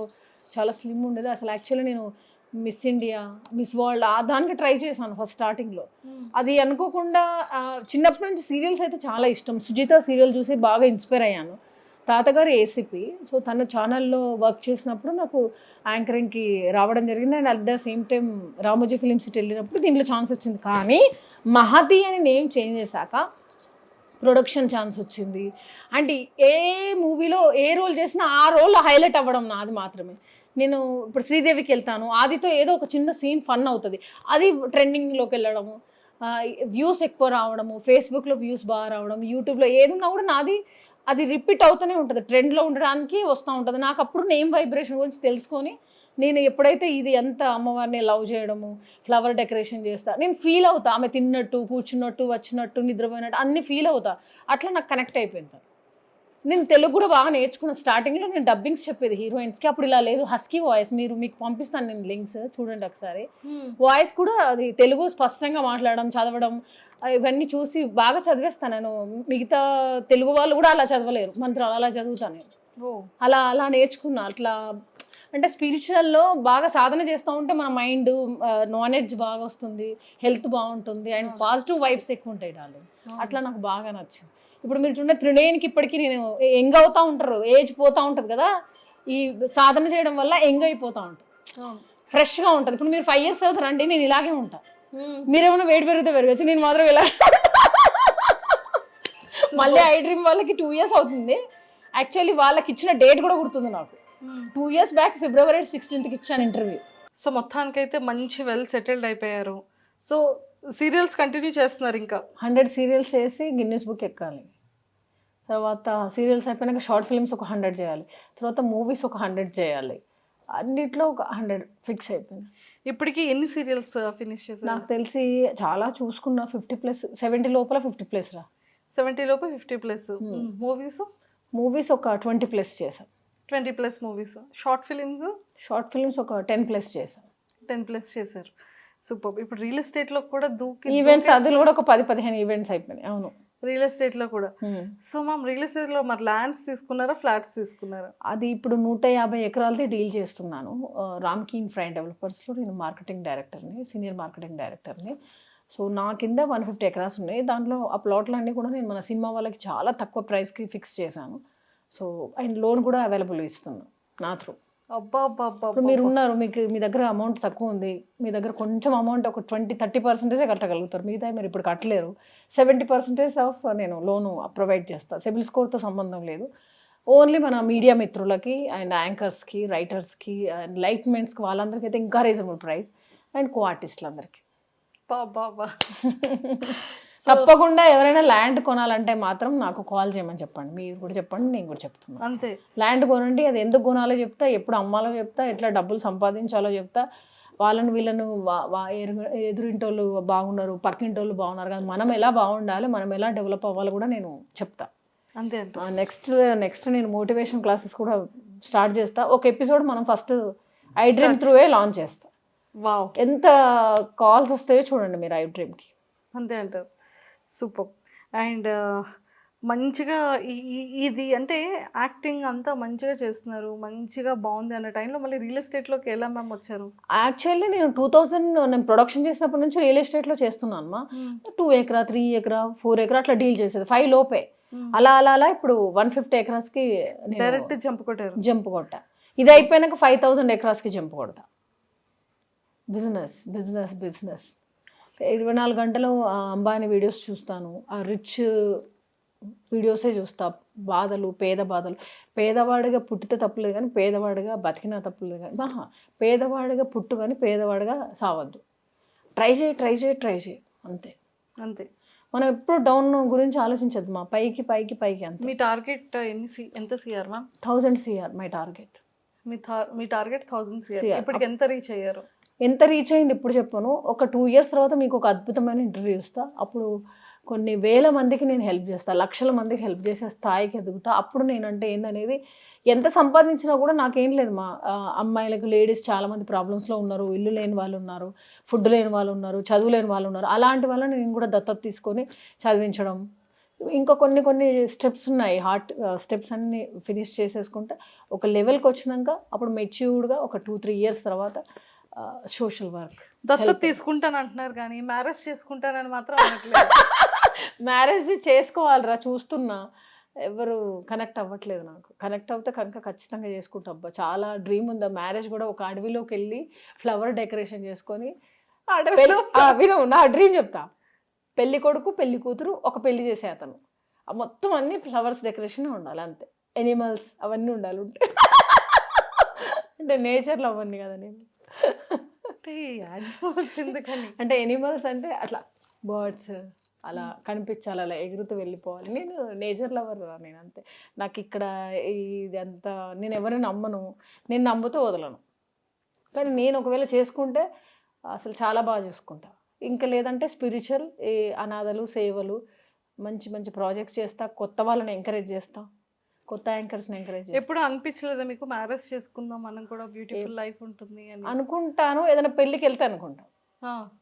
చాలా స్లిమ్ ఉండేది. అసలు యాక్చువల్లీ నేను మిస్ ఇండియా, మిస్ వరల్డ్ దానికి ట్రై చేశాను ఫస్ట్ స్టార్టింగ్లో. అది అనుకోకుండా చిన్నప్పటి నుంచి సీరియల్స్ అయితే చాలా ఇష్టం. సుజిత సీరియల్ చూసి బాగా ఇన్స్పైర్ అయ్యాను. తాతగారు ఏసీపీ, సో తన ఛానల్లో వర్క్ చేసినప్పుడు నాకు యాంకరింగ్కి రావడం జరిగింది. And at the same time Ramoji film city వెళ్ళినప్పుడు దీంట్లో ఛాన్స్ వచ్చింది. కానీ మహతి అని నేమ్ చేంజ్ చేశాక ప్రొడక్షన్ ఛాన్స్ వచ్చింది. అంటే ఏ మూవీలో ఏ రోల్ చేసినా ఆ రోల్ హైలైట్ అవ్వడం నాది మాత్రమే. నేను ఇప్పుడు శ్రీదేవికి వెళ్తాను, ఆదితో ఏదో ఒక చిన్న సీన్ ఫన్ అవుతుంది, అది ట్రెండింగ్లోకి వెళ్ళడము, వ్యూస్ ఎక్కువ రావడము, ఫేస్బుక్లో వ్యూస్ బాగా రావడం, యూట్యూబ్లో ఏదున్నా కూడా నాది అది రిపీట్ అవుతూనే ఉంటుంది, ట్రెండ్లో ఉండడానికి వస్తూ ఉంటుంది. నాకు అప్పుడు నేమ్ వైబ్రేషన్ గురించి తెలుసుకొని నేను ఎప్పుడైతే ఇది ఎంత అమ్మవారిని లవ్ చేయడము, ఫ్లవర్ డెకరేషన్ చేస్తా, నేను ఫీల్ అవుతా. ఆమె తిన్నట్టు, కూర్చున్నట్టు, వచ్చినట్టు, నిద్రపోయినట్టు అన్ని ఫీల్ అవుతా. అట్లా నాకు కనెక్ట్ అయిపోయింది. నేను తెలుగు కూడా బాగా నేర్చుకున్నాను. స్టార్టింగ్లో నేను డబ్బింగ్స్ చెప్పేది హీరోయిన్స్కి. అప్పుడు ఇలా లేదు, హస్కీ వాయిస్. మీకు పంపిస్తాను నేను లింక్స్, చూడండి ఒకసారి. వాయిస్ కూడా అది తెలుగు స్పష్టంగా మాట్లాడడం, చదవడం ఇవన్నీ చూసి బాగా చదివేస్తాను నేను. మిగతా తెలుగు వాళ్ళు కూడా అలా చదవలేరు, మంత్రాలు అలా చదువుతాను నేను. అలా నేర్చుకున్నా. అట్లా అంటే స్పిరిచువల్లో బాగా సాధన చేస్తూ ఉంటే మన మైండ్ నాలెడ్జ్ బాగా వస్తుంది, హెల్త్ బాగుంటుంది, అండ్ పాజిటివ్ వైబ్స్ ఎక్కువ ఉంటాయి డార్లింగ్. అట్లా నాకు బాగా నచ్చింది. ఇప్పుడు మీరు చూడండి త్రినేనికి ఇప్పటికీ నేను యంగ్ అవుతూ ఉంటారు, ఏజ్ పోతూ ఉంటుంది కదా, ఈ సాధన చేయడం వల్ల యంగ్ అయిపోతూ ఉంటుంది, ఫ్రెష్గా ఉంటుంది. ఇప్పుడు మీరు 5 years అవుతారండి, నేను ఇలాగే ఉంటా. మీరేమైనా వేడి పెరిగితే పెరగచ్చు, నేను మాత్రం ఇలా. మళ్ళీ ఐ డ్రీమ్ వాళ్ళకి 2 years అవుతుంది. యాక్చువల్లీ వాళ్ళకి ఇచ్చిన డేట్ కూడా గుర్తుంది నాకు. 2 years బ్యాక్ February 16th ఇచ్చాను ఇంటర్వ్యూ.
సో మొత్తానికైతే మంచి వెల్ సెటిల్డ్ అయిపోయారు. సో సీరియల్స్ కంటిన్యూ చేస్తున్నారు, ఇంకా
100 సీరియల్స్ చేసి గిన్నెస్ బుక్ ఎక్కాలి. తర్వాత సీరియల్స్ అయిపోయినాక షార్ట్ ఫిల్మ్స్ ఒక 100 చేయాలి. తర్వాత మూవీస్ ఒక 100 చేయాలి. అన్నిట్లో ఒక 100 ఫిక్స్ అయిపోయింది.
ఇప్పటికి ఎన్ని సీరియల్స్ ఫినిష్ చేశారు?
నాకు తెలిసి చాలా చూసుకున్నా 50+, 70 లోపల 50+ రా.
70 లోపు 50+. మూవీస్
ఒక 20+ చేశాను.
20+ మూవీస్. షార్ట్ ఫిలిమ్స్
ఒక 10+ చేశాను.
10+ చేశారు. సూపర్. ఇప్పుడు రియల్ ఎస్టేట్లో కూడా
ఈవెంట్స్ అందులో కూడా ఒక 10-15 ఈవెంట్స్ అయిపోయినాయి. అవును,
రియల్ ఎస్టేట్లో కూడా. సో మ్యామ్ రియల్ ఎస్టేట్లో మరి ల్యాండ్స్ తీసుకున్నారా, ఫ్లాట్స్ తీసుకున్నారా?
అది ఇప్పుడు 150 ఎకరాలది డీల్ చేస్తున్నాను. రామ్కీ ఇన్ఫ్రా అండ్ డెవలపర్స్లో నేను మార్కెటింగ్ డైరెక్టర్ని, సీనియర్ మార్కెటింగ్ డైరెక్టర్ని. సో నా కింద 150 ఎకరాస్ ఉన్నాయి. దాంట్లో ఆ ప్లాట్లన్నీ కూడా నేను మన సినిమా వాళ్ళకి చాలా తక్కువ ప్రైస్కి ఫిక్స్ చేశాను. సో అండ్ లోన్ కూడా అవైలబుల్ ఇస్తున్నాను నా త్రూ.
అబ్బా అబ్బా అబ్బా
ఇప్పుడు మీరు ఉన్నారు, మీకు మీ దగ్గర అమౌంట్ తక్కువ ఉంది, మీ దగ్గర కొంచెం అమౌంట్ ఒక 20-30% కట్టగలుగుతారు, మిగతా మీరు ఇప్పుడు కట్టలేరు. 70% ఆఫ్ నేను లోను ప్రొవైడ్ చేస్తాను. సిబిల్ స్కోర్తో సంబంధం లేదు, ఓన్లీ మన మీడియా మిత్రులకి అండ్ యాంకర్స్కి, రైటర్స్కి అండ్ లైఫ్ మెంట్స్కి వాళ్ళందరికీ అయితే ఇంకా రీజనబుల్ ప్రైస్, అండ్ కో ఆర్టిస్టులందరికీ.
బాబా
తప్పకుండా ఎవరైనా ల్యాండ్ కొనాలంటే మాత్రం నాకు కాల్ చేయమని చెప్పండి, మీరు కూడా చెప్పండి, నేను కూడా చెప్తున్నాను.
అంతే,
ల్యాండ్ కొనండి, అది ఎందుకు కొనాలో చెప్తా, ఎప్పుడు అమ్మాలో చెప్తా, ఎట్లా డబ్బులు సంపాదించాలో చెప్తా. వాళ్ళని వీళ్ళను ఎదురింటోళ్ళు బాగున్నారు, పక్కింటోళ్ళు బాగున్నారు, కానీ మనం ఎలా బాగుండాలి, మనం ఎలా డెవలప్ అవ్వాలి కూడా నేను చెప్తా.
అంతే అంతే.
నెక్స్ట్ నేను మోటివేషన్ క్లాసెస్ కూడా స్టార్ట్ చేస్తా. ఒక ఎపిసోడ్ మనం ఫస్ట్ ఐ డ్రీమ్ త్రూవే లాంచ్ చేస్తా.
వావ్,
ఎంత కాల్స్ వస్తాయో చూడండి మీరు ఐ డ్రీమ్కి.
అంతే అంటారు. సూపర్. అండ్ మంచిగా ఇది అంటే యాక్టింగ్ అంతా మంచిగా చేస్తున్నారు, మంచిగా బాగుంది అన్న టైంలో మళ్ళీ రియల్ ఎస్టేట్లోకి ఎలా మ్యామ్ వచ్చారు?
యాక్చువల్లీ నేను 2000 నేను ప్రొడక్షన్ చేసినప్పటి నుంచి రియల్ ఎస్టేట్లో చేస్తున్నాను అమ్మా. 2 ఎకరా 3 ఎకరా 4 ఎకరా అట్లా డీల్ చేసేది, 5 లోపే. అలా అలా అలా ఇప్పుడు 150 ఎకరాస్కి
డైరెక్ట్ జంప్
కొట్టా. ఇది అయిపోయినాక 5000 ఎకరాస్కి జంప్ కొడతా. బిజినెస్ 24 గంటలు అంబానీ వీడియోస్ చూస్తాను, ఆ రిచ్ వీడియోసే చూస్తా. బాధలు, పేదవాడిగా పుట్టితే తప్పులేదు కానీ పేదవాడిగా బతికినా తప్పులేదు కానీ, పేదవాడిగా పుట్టు కానీ పేదవాడిగా సావద్దు. ట్రై చేయి అంతే. మనం ఎప్పుడు డౌన్ గురించి ఆలోచించద్దు మా, పైకి అంతే.
మీ టార్గెట్ ఎంత CR ma'am?
1000 CR my target.
Me target 1000 CR. ఇప్పటికి ఎంత రీచ్ అయ్యారు?
ఎంత రీచ్ అయింది ఇప్పుడు చెప్పను. ఒక 2 years తర్వాత మీకు ఒక అద్భుతమైన ఇంటర్వ్యూ ఇస్తా. అప్పుడు కొన్ని వేల మందికి నేను హెల్ప్ చేస్తాను, లక్షల మందికి హెల్ప్ చేసే స్థాయికి ఎదుగుతా. అప్పుడు నేనంటే ఏందనేది, ఎంత సంపాదించినా కూడా నాకేం లేదు మా. అమ్మాయిలకు, లేడీస్ చాలామంది ప్రాబ్లమ్స్లో ఉన్నారు, ఇల్లు లేని వాళ్ళు ఉన్నారు, ఫుడ్ లేని వాళ్ళు ఉన్నారు, చదువు లేని వాళ్ళు ఉన్నారు. అలాంటి వాళ్ళని నేను కూడా దత్తత తీసుకొని చదివించడం. ఇంకా కొన్ని స్టెప్స్ ఉన్నాయి, హార్ట్ స్టెప్స్ అన్నీ ఫినిష్ చేసేసుకుంటే ఒక లెవెల్కి వచ్చినాక అప్పుడు మెచ్యూర్డ్గా ఒక 2-3 years తర్వాత సోషల్ వర్క్.
దత్తత తీసుకుంటాను అంటున్నారు కానీ మ్యారేజ్ చేసుకుంటానని మాత్రం అనట్లేదు.
మ్యారేజ్ చేసుకోవాలిరా, చూస్తున్నా, ఎవరు కనెక్ట్ అవ్వట్లేదు. నాకు కనెక్ట్ అవుతే కనుక ఖచ్చితంగా చేసుకుంటా. అబ్బా చాలా డ్రీమ్ ఉంది. మ్యారేజ్ కూడా ఒక అడవిలోకి వెళ్ళి ఫ్లవర్ డెకరేషన్ చేసుకొని, విను నా డ్రీమ్ చెప్తా. పెళ్లి కొడుకు, పెళ్లి కూతురు, ఒక పెళ్లి చేసే అతను, మొత్తం అన్ని ఫ్లవర్స్ డెకరేషన్ ఉండాలి అంతే. ఎనిమల్స్ అవన్నీ ఉండాలి, ఉంటే అంటే నేచర్లో అవన్నీ కదా. నేను అంటే ఎనిమల్స్ అంటే అట్లా బర్డ్స్ అలా కనిపించాలి, అలా ఎగురుతూ వెళ్ళిపోవాలి. నేను నేచర్ లవర్ రా నేను, అంతే. నాకు ఇక్కడ ఇదంతా నేను ఎవరిని నమ్మను, నేను నమ్ముతూ వదలను. కానీ నేను ఒకవేళ చేసుకుంటే అసలు చాలా బాగా చూసుకుంటా. ఇంకా లేదంటే స్పిరిచువల్, అనాథలు, సేవలు, మంచి ప్రాజెక్ట్స్ చేస్తా. కొత్త వాళ్ళని ఎంకరేజ్ చేస్తా, కొత్త యాంకర్స్ని ఎంకరేజ్ చేస్తా.
ఎప్పుడు అనిపించలేదా మీకు మ్యారేజ్ చేసుకుందాం మనం కూడా బ్యూటిఫుల్ లైఫ్ ఉంటుంది అని?
అనుకుంటాను, ఏదైనా పెళ్ళికి వెళ్తే అనుకుంటా.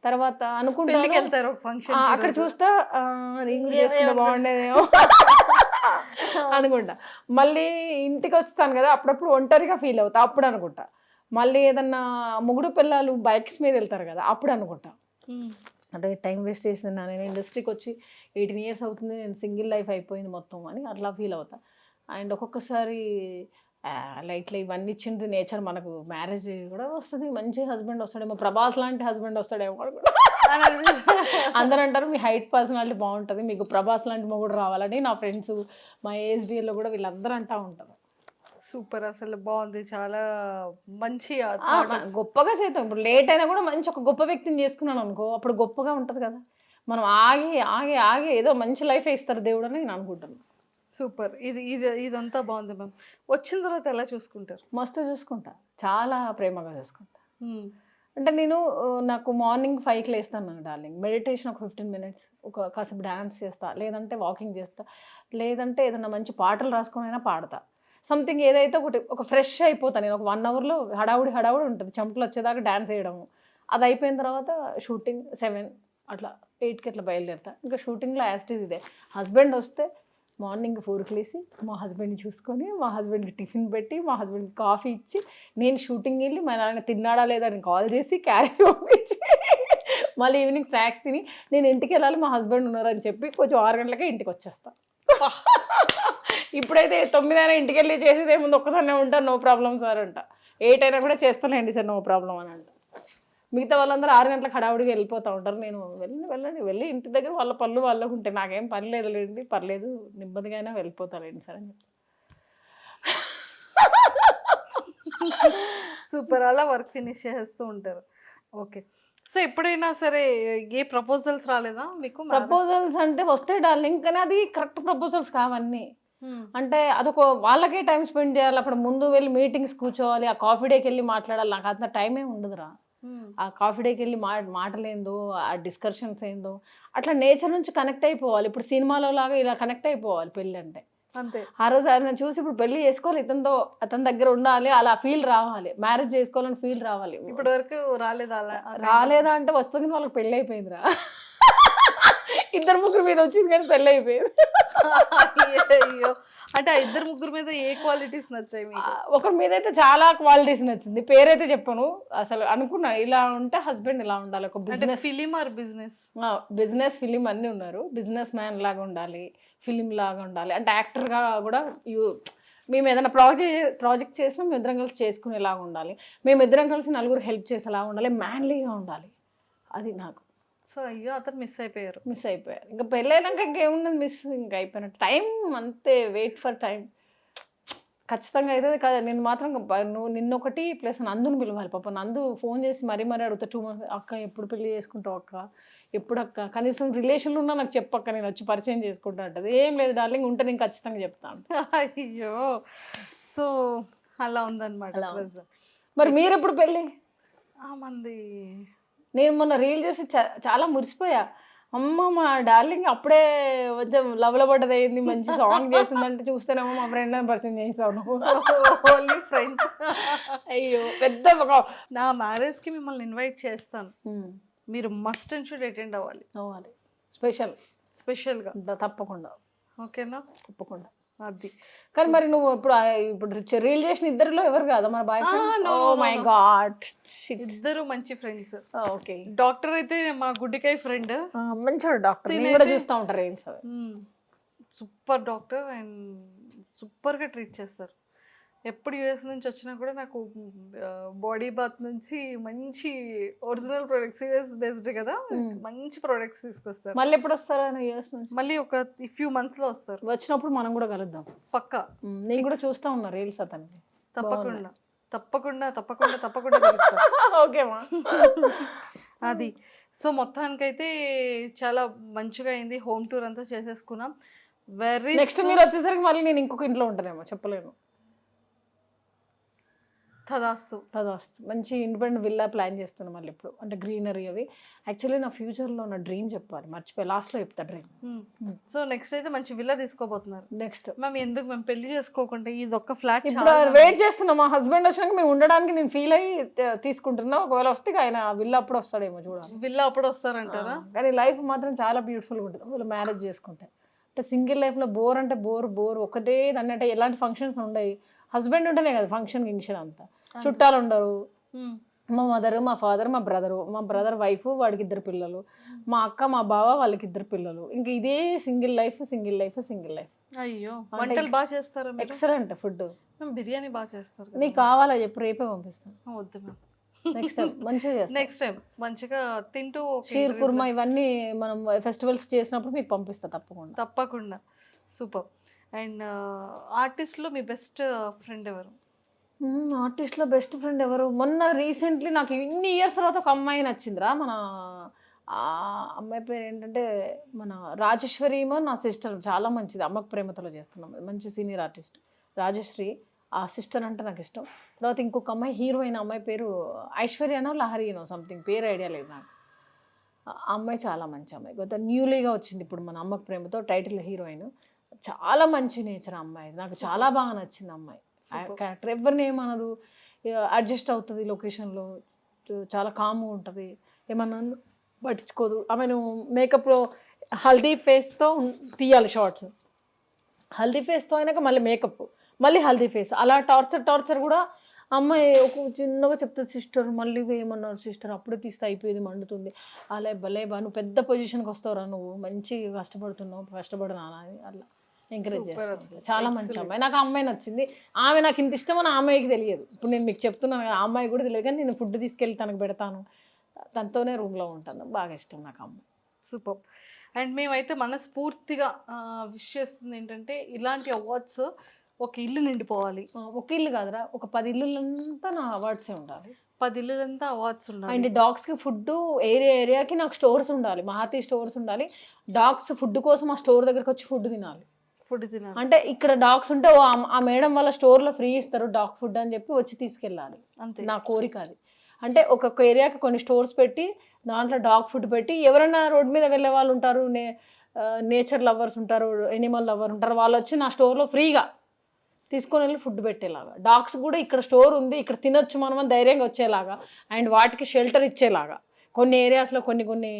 తర్వాత అనుకుంటాను,
వెళ్తారు ఒక ఫంక్షన్,
అక్కడ చూస్తా రింగ్ చేసుకుంటే బాగుండేదేమో అనుకుంటా. మళ్ళీ ఇంటికి వస్తాను కదా, అప్పుడప్పుడు ఒంటరిగా ఫీల్ అవుతా, అప్పుడు అనుకుంటా. మళ్ళీ ఏదన్నా మొగుడు పిల్లలు బైక్స్ మీద వెళ్తారు కదా, అప్పుడు అనుకుంటా. అంటే టైం వేస్ట్ చేసింది నేను, ఇండస్ట్రీకి వచ్చి 18 years అవుతుంది, నేను సింగిల్ లైఫ్ అయిపోయింది మొత్తం అని అట్లా ఫీల్ అవుతా. అండ్ ఒక్కొక్కసారి లైట్లీ ఇవన్నీ ఇచ్చింది నేచర్, మనకు మ్యారేజ్ కూడా వస్తుంది, మంచి హస్బెండ్ వస్తాడేమో, ప్రభాస్ లాంటి హస్బెండ్ వస్తాడేమో కూడా అందరూ అంటారు మీ హైట్ పర్సనాలిటీ బాగుంటుంది, మీకు ప్రభాస్ లాంటి మొగుడు రావాలని. నా ఫ్రెండ్స్, మా ఏఎస్బిఎల్లో కూడా వీళ్ళందరూ అంటూ ఉంటారు.
సూపర్, అసలు బాగుంది, చాలా మంచి
గొప్పగా చేద్దాం. ఇప్పుడు లేట్ అయినా కూడా మంచి ఒక గొప్ప వ్యక్తిని చేసుకున్నాను అనుకో, అప్పుడు గొప్పగా ఉంటుంది కదా. మనం ఆగి ఏదో మంచి లైఫ్ ఇస్తారు దేవుడు అని నేను అనుకుంటున్నాను.
సూపర్, ఇదంతా బాగుంది మ్యామ్. వచ్చిన తర్వాత ఎలా చూసుకుంటారు?
మస్తు చూసుకుంటా, చాలా ప్రేమగా చూసుకుంటా. అంటే నేను నాకు మార్నింగ్ 5కి లేస్తాను నాకు డార్లింగ్, మెడిటేషన్ ఒక 15 minutes, ఒక కాసేపు డ్యాన్స్ చేస్తా, లేదంటే వాకింగ్ చేస్తా, లేదంటే ఏదైనా మంచి పాటలు రాసుకొని అయినా పాడతా. సంథింగ్ ఏదైతే ఒక ఫ్రెష్ అయిపోతాను నేను. ఒక 1 hourలో హడావుడి ఉంటుంది, చెంపలు వచ్చేదాకా డ్యాన్స్ వేయడము. అది అయిపోయిన తర్వాత షూటింగ్ 7 అట్లా 8కి అట్లా బయలుదేరుతా. ఇంకా షూటింగ్లో యాస్టీజ్ ఇదే. హస్బెండ్ వస్తే మార్నింగ్ 4కి లేసి మా హస్బెండ్ని చూసుకొని, మా హస్బెండ్కి టిఫిన్ పెట్టి, మా హస్బెండ్కి కాఫీ ఇచ్చి, నేను షూటింగ్ వెళ్ళి మా నాన్న తిన్నాడా లేదా అని కాల్ చేసి క్యారేజ్ పంపించి, మళ్ళీ ఈవినింగ్ స్నాక్స్ తిని నేను ఇంటికి వెళ్ళాలి, మా హస్బెండ్ ఉన్నారని చెప్పి కొంచెం 6 గంటలకే ఇంటికి వచ్చేస్తాను. ఇప్పుడైతే 9 ఇంటికి వెళ్ళి చేసేది ఏముంది, ఒక్కదాన్నే ఉంటాను, నో ప్రాబ్లమ్ సార్ అంట. 8 అయినా కూడా చేస్తానండి సార్, నో ప్రాబ్లం అని అంట. మిగతా వాళ్ళందరూ 6 గంటలకు హడావుడిగా వెళ్ళిపోతూ ఉంటారు. నేను వెళ్ళి ఇంటి దగ్గర వాళ్ళ పళ్ళు వాళ్ళకు ఉంటాయి, నాకేం పని లేదులేండి, పర్లేదు, నెమ్మదిగా అయినా వెళ్ళిపోతానండి సార్ అని చెప్తాను.
సూపర్, అలా వర్క్ ఫినిష్ చేస్తూ ఉంటారు. ఓకే, సో ఎప్పుడైనా సరే ఏ ప్రపోజల్స్ రాలేదా మీకు?
ప్రపోజల్స్ అంటే వస్తే డార్లింగ్, కానీ అది కరెక్ట్ ప్రపోజల్స్ కావన్నీ. అంటే అదొక వాళ్ళకే టైం స్పెండ్ చేయాలి, అప్పుడు ముందు వెళ్ళి మీటింగ్స్ కూర్చోవాలి, ఆ కాఫీ డేకి వెళ్ళి మాట్లాడాలి. నాకు అంత టైం ఏమి ఉండదురా. ఆ కాఫీ డేకి వెళ్ళి మాటలేందో, ఆ డిస్కషన్స్ ఏందో, అట్లా నేచర్ నుంచి కనెక్ట్ అయిపోవాలి. ఇప్పుడు సినిమాలో లాగా ఇలా కనెక్ట్ అయిపోవాలి పెళ్ళి అంటే.
అంతే.
ఆ రోజు ఆయన చూసి ఇప్పుడు పెళ్లి చేసుకోవాలి, ఇతనితో అతని దగ్గర ఉండాలి, అలా ఫీల్ రావాలి, మ్యారేజ్ చేసుకోవాలని ఫీల్ రావాలి.
ఇప్పటి వరకు రాలేదా?
రాలేదా అంటే వస్తుంది, వాళ్ళకి పెళ్ళి అయిపోయిందిరా. 2-3 మీద వచ్చింది కానీ పెళ్ళి అయిపోయింది.
అయ్యో, అంటే ఆ 2-3 మీద ఏ క్వాలిటీస్ నచ్చాయి మీకు?
ఒకరి మీద అయితే చాలా క్వాలిటీస్ నచ్చింది, పేరైతే చెప్పను. అసలు అనుకున్నా ఇలా ఉంటే హస్బెండ్ ఇలా ఉండాలి, ఒక business
film or
business film అన్నీ ఉన్నారు, బిజినెస్ మ్యాన్ లాగా ఉండాలి, ఫిలిం లాగా ఉండాలి, అంటే యాక్టర్గా కూడా మేము ఏదైనా ప్రాజెక్ట్ చేసినా మేము ఇద్దరం కలిసి చేసుకునేలాగా ఉండాలి, మేము ఇద్దరం కలిసి నలుగురు హెల్ప్ చేసేలాగా ఉండాలి, మ్యాన్లీగా ఉండాలి. అది నాకు.
సో అయ్యో, అతను మిస్ అయిపోయారు.
ఇంకా పెళ్ళైనాక ఇంకేమున్నది మిస్, ఇంకా అయిపోయినట్టు. టైం అంతే, వెయిట్ ఫర్ టైం. ఖచ్చితంగా అయితే కదా. నేను మాత్రం నువ్వు నిన్నొకటి ప్లస్ నందుని పిలవాలి. పాప నందు ఫోన్ చేసి మరీ అడుగుతా 2 months, అక్క ఎప్పుడు పెళ్లి చేసుకుంటావు అక్క, ఎప్పుడు అక్క, కనీసం రిలేషన్లు ఉన్నా నాకు చెప్పక్క, నేను వచ్చి పరిచయం చేసుకుంటా అంటది. ఏం లేదు డార్లింగ్, ఉంటే నేను ఖచ్చితంగా చెప్తాను.
అయ్యో, సో అలా ఉందన్నమాట.
మరి మీరు ఎప్పుడు పెళ్ళి?
మంది
నేను మొన్న రీల్ చేసి చాలా మురిసిపోయా. అమ్మ మా డార్లింగ్ అప్పుడే కొంచెం లవ్లో పడ్డది అయింది, మంచి సాంగ్ చేసిందంటే చూస్తేనేమో మా ఫ్రెండ్ అని పరిచయం చేసావు నువ్వు.
Only friends.
అయ్యో, పెద్ద
నా మ్యారేజ్కి మిమ్మల్ని ఇన్వైట్ చేస్తాను, మీరు మస్ట్ అండ్ షుడ్ అటెండ్ అవ్వాలి. స్పెషల్గా
తప్పకుండా.
ఓకేనా?
తప్పకుండా.
అది.
కానీ మరి నువ్వు ఇప్పుడు రీల్ చేసిన ఇద్దరిలో ఎవరు కాదా మన boyfriend? Oh my god,
ఇద్దరు మంచి ఫ్రెండ్స్.
ఓకే.
డాక్టర్ అయితే మా గుడ్డికాయ ఫ్రెండ్,
మంచి డాక్టర్, నేను కూడా చూస్తూ ఉంటారు. రీల్స్
సూపర్ డాక్టర్ అండ్ సూపర్గా ట్రీట్ చేస్తారు. ఎప్పుడు యూఎస్ నుంచి వచ్చినా కూడా నాకు బాడీ బాత్ నుంచి మంచి ఒరిజినల్ ప్రొడక్ట్స్, యూఎస్ బేస్డ్ కదా, మంచి ప్రొడక్ట్స్ తీసుకొస్తారు.
మళ్ళీ ఎప్పుడు వస్తారా యూఎస్ నుంచి?
మళ్ళీ ఒక few months లో వస్తారు.
వచ్చినప్పుడు మనం కూడా కలుద్దాం పక్కా. నేను కూడా చూస్తా ఉన్నా రీల్స్ అతనికి.
తప్పకుండా తప్పకుండా తప్పకుండా తప్పకుండా
ఓకేమా.
అది. సో మొత్తానికైతే చాలా మంచిగా అయింది, హోమ్ టూర్ అంతా చేసేసుకున్నాం.
నెక్స్ట్ మీరు వచ్చేసరికి మళ్ళీ నేను ఇంకొక ఇంట్లో ఉంటానేమో, చెప్పలేను.
తదాస్తు.
మంచి ఇండిపెండెంట్ విల్లా ప్లాన్ చేస్తున్నాం మళ్ళీ ఇప్పుడు, అంటే గ్రీనరీ అవి. యాక్చువల్లీ నా ఫ్యూచర్లో నా డ్రీమ్ చెప్పాలి, మర్చిపోయి లాస్ట్లో చెప్తా డ్రీమ్.
సో నెక్స్ట్ అయితే మంచి విల్లా తీసుకోబోతున్నారు.
నెక్స్ట్
మేము పెళ్లి చేసుకోకుండా ఇది ఒక్క ఫ్లాట్
ఇప్పుడు వెయిట్ చేస్తున్నాం. మా హస్బెండ్ వచ్చినాక మేము ఉండడానికి నేను ఫీల్ అయ్యి తీసుకుంటున్నా. ఒకవేళ వస్తే ఆయన విల్లా అప్పుడు వస్తాడేమో చూడాలి.
విల్లా అప్పుడు వస్తారంటారా?
కానీ లైఫ్ మాత్రం చాలా బ్యూటిఫుల్గా ఉంటుంది వాళ్ళు మ్యారేజ్ చేసుకుంటే. అంటే సింగిల్ లైఫ్లో బోర్ అంటే బోర్ ఒకటే దాన్ని, అంటే ఎలాంటి ఫంక్షన్స్ ఉండవు. హస్బెండ్ ఉంటేనే కదా ఫంక్షన్ గిన్షన్ అంతా, చుట్టాలు ఉండరు. మా మదరు, మా ఫాదర్, మా బ్రదర్ వైఫ్, వాడికి 2 పిల్లలు, మా అక్క, మా బావ, వాళ్ళకి 2 పిల్లలు. ఇంకా ఇదే సింగిల్ లైఫ్.
అయ్యో, వంటలు బాగా చేస్తారు.
Excellent food.
బిర్యానీ బాగా చేస్తారు.
నీకు కావాలా చెప్పు, రేపే పంపిస్తాను.
వద్దు మ్యామ్,
నెక్స్ట్ టైం మంచిగా చేస్తాం.
నెక్స్ట్ టైం మంచిగా తింటూ
షీర్ కుర్మా ఇవన్నీ మనం ఫెస్టివల్స్ చేసినప్పుడు మీకు పంపిస్తా తప్పకుండా.
సూపర్. అండ్ ఆర్టిస్ట్లో మీ బెస్ట్ ఫ్రెండ్ ఎవరు?
ఆర్టిస్ట్లో బెస్ట్ ఫ్రెండ్ ఎవరు? మొన్న రీసెంట్లీ నాకు ఇన్ని ఇయర్స్ తర్వాత ఒక అమ్మాయి నచ్చిందిరా. మన అమ్మాయి పేరు ఏంటంటే మన రాజేశ్వరి ఏమో నా సిస్టర్, చాలా మంచిది. అమ్మకు ప్రేమతలో చేస్తున్నాం, మంచి సీనియర్ ఆర్టిస్ట్ రాజశ్రీ. ఆ సిస్టర్ అంటే నాకు ఇష్టం. తర్వాత ఇంకొక అమ్మాయి హీరోయిన్, అమ్మాయి పేరు ఐశ్వర్యనో లహరియనో సంథింగ్, పేరు ఐడియా లేదు నాకు. ఆ అమ్మాయి చాలా మంచి అమ్మాయి, కొంత న్యూలీగా వచ్చింది ఇప్పుడు మన అమ్మకు ప్రేమతో, టైటిల్ హీరోయిన్. చాలా మంచి నేచర్ అమ్మాయి, నాకు చాలా బాగా నచ్చింది అమ్మాయి. క్యారెక్టర్ ఎవరిని ఏమనదు, అడ్జస్ట్ అవుతుంది లొకేషన్లో, చాలా కామ్గా ఉంటుంది, ఏమన్నా పట్టించుకోదు. ఆమెను మేకప్లో హల్దీ ఫేస్తో తీయాలి షార్ట్స్, హల్దీ ఫేస్తో అయినాక మళ్ళీ మేకప్, మళ్ళీ హల్దీ ఫేస్, అలా టార్చర్ కూడా. అమ్మాయి ఒక చిన్నగా చెప్తుంది, సిస్టర్ మళ్ళీ ఏమన్నారు సిస్టర్, అప్పుడే తీస్తే అయిపోయేది, మండుతుంది. అలా భలేబా, నువ్వు పెద్ద పొజిషన్కి వస్తావురా, నువ్వు మంచి కష్టపడుతున్నావు, కష్టపడినా అని. అలా ఎంకరేజ్ చేస్తాను. చాలా మంచి అమ్మాయి, నాకు ఆ అమ్మాయి నచ్చింది. ఆమె నాకు ఇంత ఇష్టమని ఆ అమ్మాయికి తెలియదు. ఇప్పుడు నేను మీకు చెప్తున్నాను కదా, ఆ అమ్మాయి కూడా తెలియదు, కానీ నేను ఫుడ్ తీసుకెళ్ళి తనకు పెడతాను, తనతోనే రూమ్లో ఉంటాను. బాగా ఇష్టం నాకు ఆ అమ్మాయి.
సూపర్. అండ్ మేమైతే మనస్ఫూర్తిగా విష్ చేస్తుంది ఏంటంటే ఇలాంటి అవార్డ్స్ ఒక ఇల్లు నిండిపోవాలి.
ఒక ఇల్లు కాదురా, ఒక 10 ఇల్లులంతా నా అవార్డ్సే ఉండాలి.
10 ఇల్లులంతా అవార్డ్స్ ఉండాలి.
అండ్ డాగ్స్కి ఫుడ్ ఏరియాకి నాకు స్టోర్స్ ఉండాలి, మహాతి స్టోర్స్ ఉండాలి. డాగ్స్ ఫుడ్ కోసం ఆ స్టోర్ దగ్గరకు వచ్చి ఫుడ్ తినాలి.
ఫుడ్ తినాలి
అంటే ఇక్కడ డాగ్స్ ఉంటే ఆ మేడం వాళ్ళ స్టోర్లో ఫ్రీ ఇస్తారు డాగ్ ఫుడ్ అని చెప్పి వచ్చి తీసుకెళ్ళాలి.
అంతే
నా కోరిక అది. అంటే ఒక్కొక్క ఏరియాకి కొన్ని స్టోర్స్ పెట్టి దాంట్లో డాగ్ ఫుడ్ పెట్టి, ఎవరైనా రోడ్ మీద వెళ్ళే వాళ్ళు ఉంటారు, నేచర్ లవర్స్ ఉంటారు, ఎనిమల్ లవర్ ఉంటారు, వాళ్ళు వచ్చి నా స్టోర్లో ఫ్రీగా తీసుకొని వెళ్ళి ఫుడ్ పెట్టేలాగా, డాగ్స్ కూడా ఇక్కడ స్టోర్ ఉంది ఇక్కడ తినొచ్చు మనం ధైర్యంగా వచ్చేలాగా, అండ్ వాటికి షెల్టర్ ఇచ్చేలాగా కొన్ని ఏరియాస్లో కొన్ని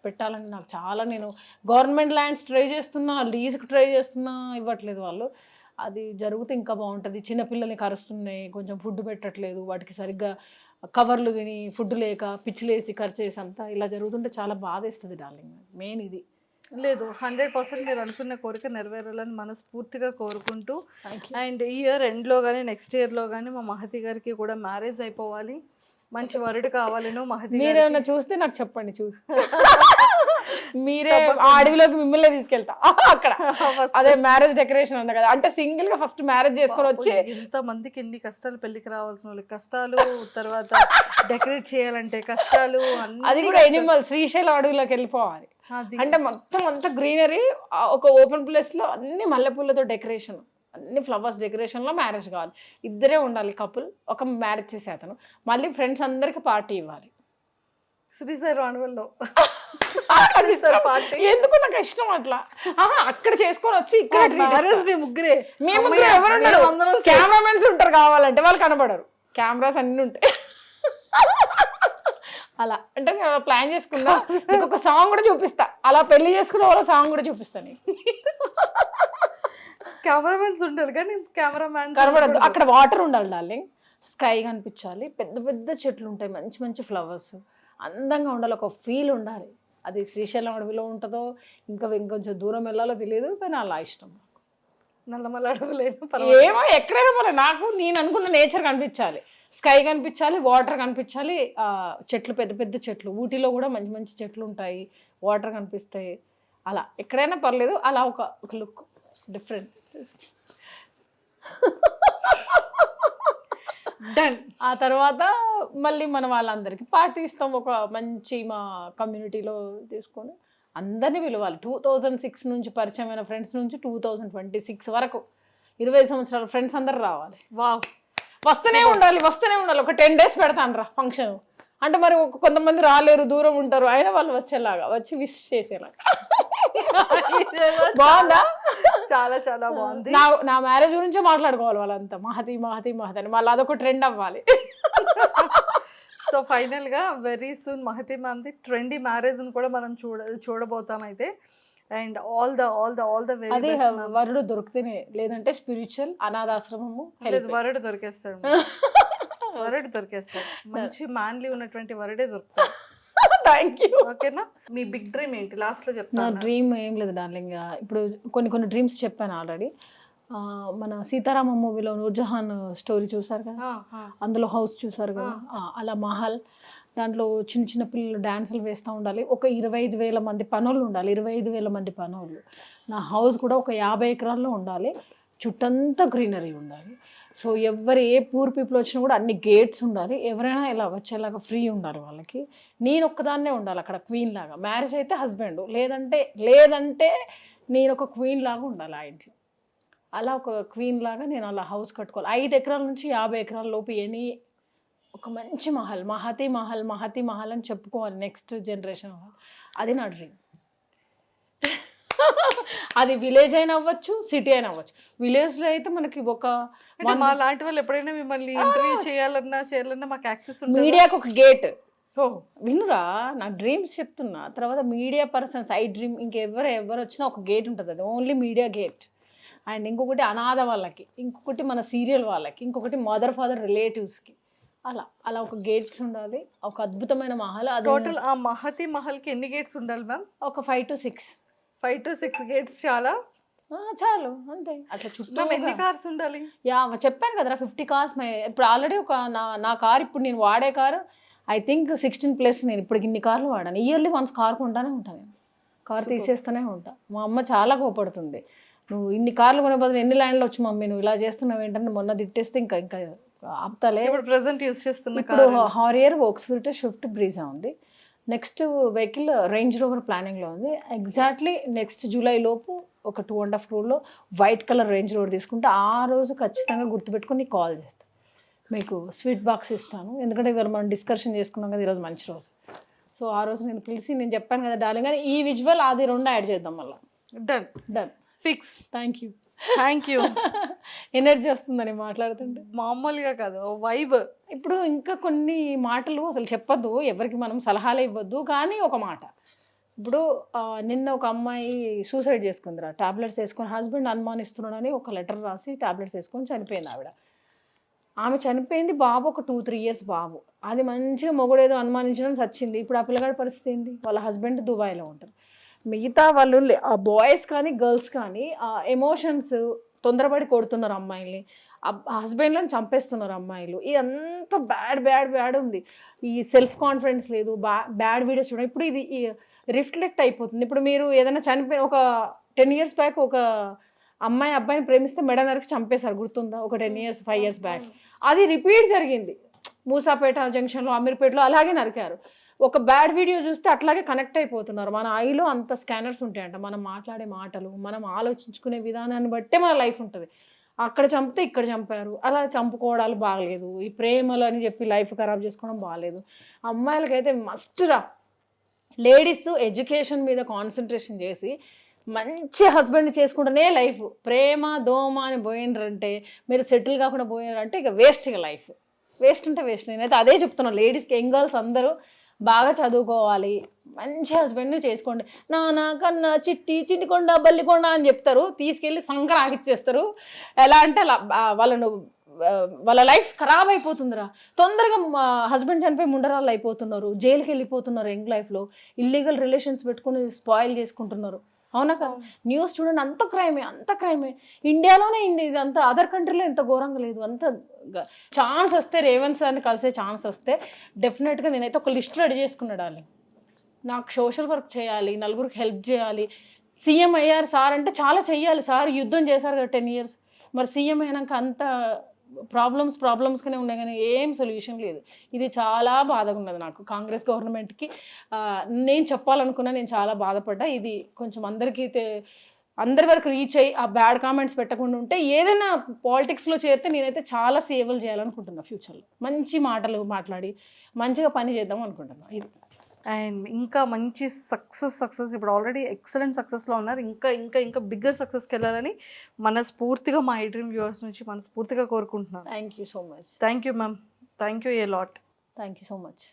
పెట్టాలని నాకు చాలా, నేను గవర్నమెంట్ ల్యాండ్స్ ట్రై చేస్తున్నా, లీజ్కి ట్రై చేస్తున్నా, ఇవ్వట్లేదు వాళ్ళు. అది జరిగితే ఇంకా బాగుంటుంది. చిన్నపిల్లల్ని కరుస్తున్నాయి, కొంచెం ఫుడ్ పెట్టట్లేదు, వాటికి సరిగ్గా కవర్లు తిని ఫుడ్ లేక పిచ్చిలేసి ఖర్చేసి అంతా ఇలా జరుగుతుంటే చాలా బాధేస్తుంది డార్లింగ్. మెయిన్ ఇది.
లేదు, 100% మీరు అనుకున్న కోరిక నెరవేరాలని మనస్ఫూర్తిగా కోరుకుంటూ, అండ్ ఈ ఇయర్ ఎండ్లో కానీ నెక్స్ట్ ఇయర్లో కానీ మా మహతి గారికి కూడా మ్యారేజ్ అయిపోవాలి, మంచి వరుడు కావాలను మహతి.
మీరేమన్నా చూస్తే నాకు చెప్పండి, చూసి మీరే ఆ అడవిలోకి మిమ్మల్ని తీసుకెళ్తా అక్కడ. అదే మ్యారేజ్ డెకరేషన్ ఉంది కదా, అంటే సింగిల్ గా ఫస్ట్ మ్యారేజ్ చేసుకొని వచ్చి
ఇంత మందికి ఎన్ని కష్టాలు, పెళ్లికి రావాల్సిన వాళ్ళకి కష్టాలు, తర్వాత డెకరేట్ చేయాలంటే కష్టాలు,
అది కూడా ఎనిమల్ శ్రీశైలం అడవిలోకి వెళ్ళిపోవాలి. అంటే మొత్తం అంతా గ్రీనరీ, ఒక ఓపెన్ ప్లేస్ లో అన్ని మల్లెపూలతో డెకరేషన్, అన్ని ఫ్లవర్స్ డెకరేషన్లో మ్యారేజ్ కావాలి. ఇద్దరే ఉండాలి కపుల్, ఒక మ్యారేజ్ చేసే అతను, మళ్ళీ ఫ్రెండ్స్ అందరికి పార్టీ ఇవ్వాలి.
శ్రీశైలం అడవుల్లో
పార్టీ ఎందుకు నాకు ఇష్టం అట్లా. అక్కడ చేసుకొని వచ్చి ఇక్కడ
ముగ్గురే,
మేము ఎవరు కెమెరామెన్స్ ఉంటారు, కావాలంటే వాళ్ళు కనబడరు, కెమెరాస్ అన్ని ఉంటాయి. అలా అంటే నేను ప్లాన్ చేసుకున్నా, ఒక సాంగ్ కూడా చూపిస్తా, అలా పెళ్లి చేసుకున్న వాళ్ళ సాంగ్ కూడా చూపిస్తాను.
కెమెరామెన్స్ ఉంటారు కానీ కెమెరామ్యాన్
కనబడద్దు. అక్కడ వాటర్ ఉండాలి డార్లింగ్, స్కై కనిపించాలి, పెద్ద పెద్ద చెట్లు ఉంటాయి, మంచి మంచి ఫ్లవర్స్, అందంగా ఉండాలి, ఒక ఫీల్ ఉండాలి. అది శ్రీశైలం అడవిలో ఉంటుందో ఇంకా ఇంకొంచెం దూరం వెళ్ళాలో తెలియదు, కానీ అలా ఇష్టం.
నల్లమల అడవులేదు
ఏమో ఎక్కడైనా పోలే, నాకు నేను అనుకున్న నేచర్ కనిపించాలి, స్కై కనిపించాలి, వాటర్ కనిపించాలి, చెట్లు పెద్ద పెద్ద చెట్లు, ఊటీలో కూడా మంచి మంచి చెట్లు ఉంటాయి, వాటర్ కనిపిస్తాయి. అలా ఎక్కడైనా పర్లేదు, అలా ఒక లుక్ డిఫరెంట్. డన్. ఆ తర్వాత మళ్ళీ మన వాళ్ళందరికీ పార్టీ ఇస్తాం, ఒక మంచి మా కమ్యూనిటీలో తీసుకొని అందరినీ పిలవాలి. 2006 నుంచి పరిచయమైన ఫ్రెండ్స్ నుంచి 2026 వరకు 20 సంవత్సరాల ఫ్రెండ్స్ అందరు రావాలి.
వావ్,
వస్తూనే ఉండాలి. ఒక 10 days పెడతాను రా ఫంక్షన్. అంటే మరి కొంతమంది రాలేరు, దూరం ఉంటారు, అయినా వాళ్ళు వచ్చేలాగా, వచ్చి విష్ చేసేలాగా. బాగుందా?
చాలా చాలా బాగుంది.
నా మ్యారేజ్ గురించే మాట్లాడుకోవాలి వాళ్ళంతా, మహతి మహతి మహతి అని, మళ్ళీ అదొక ట్రెండ్ అవ్వాలి.
సో ఫైనల్ గా వెరీ సూన్ మహతి మ్యామ్ది ట్రెండీ మ్యారేజ్ కూడా మనం చూడబోతాం అయితే. And all the very best.
వరుడు దొరికితేనే, లేదంటే స్పిరిచువల్ అనాథాశ్రమము,
వరుడు దొరికేస్తాడు, మంచి మ్యాన్లీ ఉన్నటువంటి వరుడే దొరుకుతాడు.
Thank you.
ఓకేనా? మీ బిగ్ డ్రీమ్ ఏంటి లాస్ట్ లో చెప్తాను.
నా డ్రీమ్ ఏం లేదు డార్లింగ్, ఇప్పుడు కొన్ని డ్రీమ్స్ చెప్పాను ఆల్రెడీ. మన సీతారామ మూవీలో నూర్జహాన్ స్టోరీ చూసారు కదా, అందులో హౌస్ చూసారు కదా, అలా మహల్, దాంట్లో చిన్న చిన్న పిల్లలు డ్యాన్సులు వేస్తూ ఉండాలి, ఒక 25,000 మంది పనులు ఉండాలి, 25,000 మంది పనులు. నా హౌస్ కూడా ఒక 50 ఎకరాల్లో ఉండాలి, చుట్టంతా గ్రీనరీ ఉండాలి. సో ఏ పూర్ పీపుల్ వచ్చినా కూడా అన్ని గేట్స్ ఉండాలి, ఎవరైనా ఇలా వచ్చేలాగా ఫ్రీ ఉండాలి వాళ్ళకి. నేను ఒక్కదాన్నే ఉండాలి అక్కడ క్వీన్ లాగా. మ్యారేజ్ అయితే హస్బెండ్, లేదంటే నేను ఒక క్వీన్ లాగా ఉండాలి ఆ ఇంట్లో. అలా ఒక క్వీన్ లాగా నేను అలా హౌస్ కట్టుకోవాలి. 5 ఎకరాల నుంచి 50 ఎకరాల లోపు ఒక మంచి మహతి మహల్ అని చెప్పుకోవాలి నెక్స్ట్ జనరేషన్. అది నా డ్రీమ్. అది విలేజ్ అయినా అవ్వచ్చు, సిటీ అయినా అవ్వచ్చు. విలేజ్లో అయితే మనకి
మా లాంటి వాళ్ళు ఎప్పుడైనా మిమ్మల్ని ఇంటర్వ్యూ చేయాలన్నా మాకు యాక్సెస్ ఉంది.
మీడియాకి ఒక గేట్, వినురా నా డ్రీమ్స్ చెప్తున్నా. తర్వాత మీడియా పర్సన్స్, ఐ డ్రీమ్, ఎవరు వచ్చినా ఒక గేట్ ఉంటుంది, అది ఓన్లీ మీడియా గేట్. అండ్ ఇంకొకటి అనాథ వాళ్ళకి, ఇంకొకటి మన సీరియల్ వాళ్ళకి, ఇంకొకటి మదర్ ఫాదర్ రిలేటివ్స్కి, అలా ఒక గేట్స్ ఉండాలి. ఒక అద్భుతమైన మహల్.
టోటల్ ఆ మహతి మహల్కి ఎన్ని గేట్స్ ఉండాలి మ్యామ్?
ఒక 5 to 6
గేట్స్ చాలా.
చాలు అంతే. అట్లా చుట్టూ
మ్యామ్ ఎన్ని కార్స్ ఉండాలి?
యా చెప్పాను కదరా 50 కార్స్. ఇప్పుడు ఆల్రెడీ ఒక నా కార్ ఇప్పుడు నేను వాడే కారు ఐ థింక్ 16+ నేను ఇప్పుడు ఇన్ని కార్లు వాడాను. ఇయర్లీ వన్స్ కార్ కొంటానే ఉంటాను నేను, కార్ తీసేస్తూనే ఉంటా. మా అమ్మ చాలా కోపడుతుంది, నువ్వు ఇన్ని కార్లు కొనే బదులు ఎన్ని ల్యాండ్లు వచ్చి మమ్మీ నువ్వు ఇలా చేస్తున్నావు ఏంటంటే మొన్న తిట్టేస్తే ఇంకా ఇంకా ఆపుతాలే.
ఇప్పుడు ప్రెసెంట్ యూస్ చేస్తున్న
ఇప్పుడు హారియర్ వోక్స్ఫీల్డ్ స్విఫ్ట్ బ్రీజా ఉంది. నెక్స్ట్ వెహికల్ రేంజ్ రోవర్ ప్లానింగ్లో ఉంది. ఎగ్జాక్ట్లీ నెక్స్ట్ జూలై లోపు ఒక 2.5 crore white colour range rover తీసుకుంటే ఆ రోజు ఖచ్చితంగా గుర్తుపెట్టుకుని నీకు కాల్ చేస్తాను, మీకు స్వీట్ బాక్స్ ఇస్తాను. ఎందుకంటే ఇవాళ మనం డిస్కషన్ చేసుకున్నాం కదా, ఈరోజు మంచి రోజు. సో ఆ రోజు నేను పిలిచి నేను చెప్పాను కదా డార్లింగ్ కానీ ఈ విజువల్ అది 2 యాడ్ చేద్దాం మళ్ళీ.
Done fix.
Thank you. Energy వస్తుందని మాట్లాడుతుంటే.
మామూలుగా కాదు, వైబ్.
ఇప్పుడు ఇంకా కొన్ని మాటలు అసలు చెప్పొద్దు, ఎవరికి మనం సలహాలు ఇవ్వద్దు. కానీ ఒక మాట, ఇప్పుడు నిన్న ఒక అమ్మాయి సూసైడ్ చేసుకుందిరా, టాబ్లెట్స్ వేసుకొని హస్బెండ్ అనుమానిస్తున్నాడని ఒక లెటర్ రాసి టాబ్లెట్స్ వేసుకొని చనిపోయింది ఆవిడ. ఆమె చనిపోయింది, బాబు ఒక 2-3 years బాబు. అది మంచిగా మొగుడేదో అనుమానించడం చచ్చింది. ఇప్పుడు ఆ పిల్లగాడి పరిస్థితి ఏంటి? వాళ్ళ హస్బెండ్ దుబాయ్లో ఉంటారు. మిగతా వాళ్ళు బాయ్స్ కానీ గర్ల్స్ కానీ ఎమోషన్స్ తొందరపడి కొడుతున్నారు అమ్మాయిల్ని, హస్బెండ్లను చంపేస్తున్నారు అమ్మాయిలు. ఇదంతా బ్యాడ్ ఉంది. ఈ సెల్ఫ్ కాన్ఫిడెన్స్ లేదు, బ్యాడ్ వీడియోస్ చూడండి. ఇప్పుడు ఇది రిఫ్లెక్ట్ అయిపోతుంది. ఇప్పుడు మీరు ఏదైనా చనిపోయిన ఒక 10 years బ్యాక్ ఒక అబ్బాయిని ప్రేమిస్తే మెడ నరికి చంపేశారు, గుర్తుందా? ఒక 10 years 5 years బ్యాక్ అది రిపీట్ జరిగింది. మూసాపేట జంక్షన్లో, అమీర్పేటలో అలాగే నరికారు. ఒక బ్యాడ్ వీడియో చూస్తే అట్లాగే కనెక్ట్ అయిపోతున్నారు. మన ఐలో అంత స్కానర్స్ ఉంటాయంట. మనం మాట్లాడే మాటలు, మనం ఆలోచించుకునే విధానాన్ని బట్టే మన లైఫ్ ఉంటుంది. అక్కడ చంపితే ఇక్కడ చంపారు, అలా చంపుకోవడాలు బాగలేదు. ఈ ప్రేమలు అని చెప్పి లైఫ్ ఖరాబ్ చేసుకోవడం బాగలేదు. అమ్మాయిలకైతే మస్ట్రా లేడీస్ ఎడ్యుకేషన్ మీద కాన్సన్ట్రేషన్ చేసి మంచి హస్బెండ్ చేసుకుంటేనే లైఫ్. ప్రేమ దోమ అని పోయినరంటే, మీరు సెటిల్ కాకుండా పోయినారంటే ఇక వేస్ట్. ఇక లైఫ్ వేస్ట్ అంటే వేస్ట్. నేనైతే అదే చెప్తున్నాను లేడీస్కి, యంగ్ గర్ల్స్ అందరూ బాగా చదువుకోవాలి, మంచి హస్బెండ్ని చేసుకోండి. నాన్న కన్నా చిట్టికొండ బల్లికొండ అని చెప్తారు, తీసుకెళ్ళి సంకర ఆగిచ్చేస్తారు. ఎలా అంటే అలా వాళ్ళ లైఫ్ ఖరాబ్ అయిపోతుందిరా. తొందరగా హస్బెండ్ చనిపోయి ముండరాళ్ళు అయిపోతున్నారు, జైలుకి వెళ్ళిపోతున్నారు. యంగ్ లైఫ్లో ఇల్లీగల్ రిలేషన్స్ పెట్టుకుని స్పాయిల్ చేసుకుంటున్నారు. అవునా కదా? న్యూస్ చూడండి, అంత క్రైమే. ఇండియాలోనే ఇదంతా, అదర్ కంట్రీలో ఇంత ఘోరంగా లేదు. అంత ఛాన్స్ వస్తే రేవంత్ సార్ని కలిసే ఛాన్స్ వస్తే డెఫినెట్గా నేనైతే ఒక లిస్ట్ రెడీ చేసుకున్నాడాలి. నాకు సోషల్ వర్క్ చేయాలి, నలుగురికి హెల్ప్ చేయాలి. సీఎం అయ్యారు సార్ అంటే చాలా చెయ్యాలి సార్. యుద్ధం చేశారు కదా 10 years. మరి సీఎం అయినాక అంత ప్రాబ్లమ్స్గానే ఉన్నాయి కానీ ఏం సొల్యూషన్ లేదు. ఇది చాలా బాధగా ఉన్నది నాకు. కాంగ్రెస్ గవర్నమెంట్కి నేను చెప్పాలనుకున్నా, నేను చాలా బాధపడ్డా. ఇది కొంచెం అందరి వరకు రీచ్ అయ్యి ఆ బ్యాడ్ కామెంట్స్ పెట్టకుండా ఉంటే, ఏదైనా పాలిటిక్స్లో చేరితే నేనైతే చాలా సేవలు చేయాలనుకుంటున్నా. ఫ్యూచర్లో మంచి మాటలు మాట్లాడి మంచిగా పని చేద్దాం అనుకుంటున్నా. ఇది
అండ్ ఇంకా మంచి సక్సెస్ ఇప్పుడు ఆల్రెడీ ఎక్సలెంట్ సక్సెస్లో ఉన్నారు. ఇంకా బిగ్గర్ సక్సెస్కి వెళ్ళాలని మనస్ఫూర్తిగా మా ఐ డ్రీమ్ వ్యూవర్స్ నుంచి మనస్ఫూర్తిగా కోరుకుంటున్నాను.
Thank you so much.
Thank you ma'am. Thank you a lot.
Thank you so much.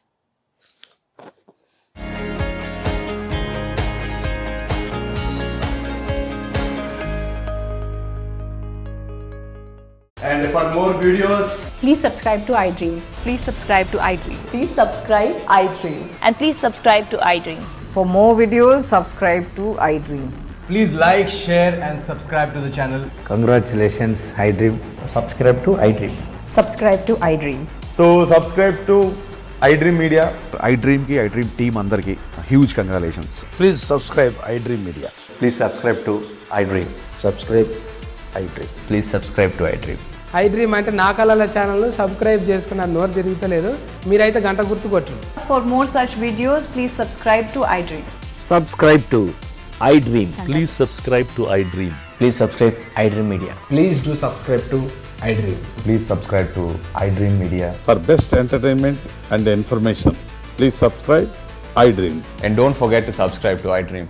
And for more videos,
Please subscribe to iDream.
Please subscribe to iDream.
Please subscribe iDream.
And please subscribe to iDream.
For more videos, subscribe to iDream.
Please like, share and subscribe to the channel.
Congratulations, iDream.
subscribe to iDream.
Subscribe to iDream.
So subscribe to iDream Media.
iDream team andarki huge congratulations.
Please subscribe iDream Media.
Please subscribe to iDream.
Subscribe iDream.
Please subscribe to iDream.
iDream అంటే నా కళల ఛానల్ను subscribe చేసుకున్న నోరు తిరుగుతలేదు, మీరైతే గంట గుర్తు కొట్టండి.
For more such videos, please subscribe to iDream.
Subscribe to iDream.
Please subscribe to iDream.
Please subscribe iDream Media.
Please do subscribe to iDream.
Please subscribe to iDream Media.
For best entertainment and information, please subscribe iDream.
And don't forget to subscribe to iDream.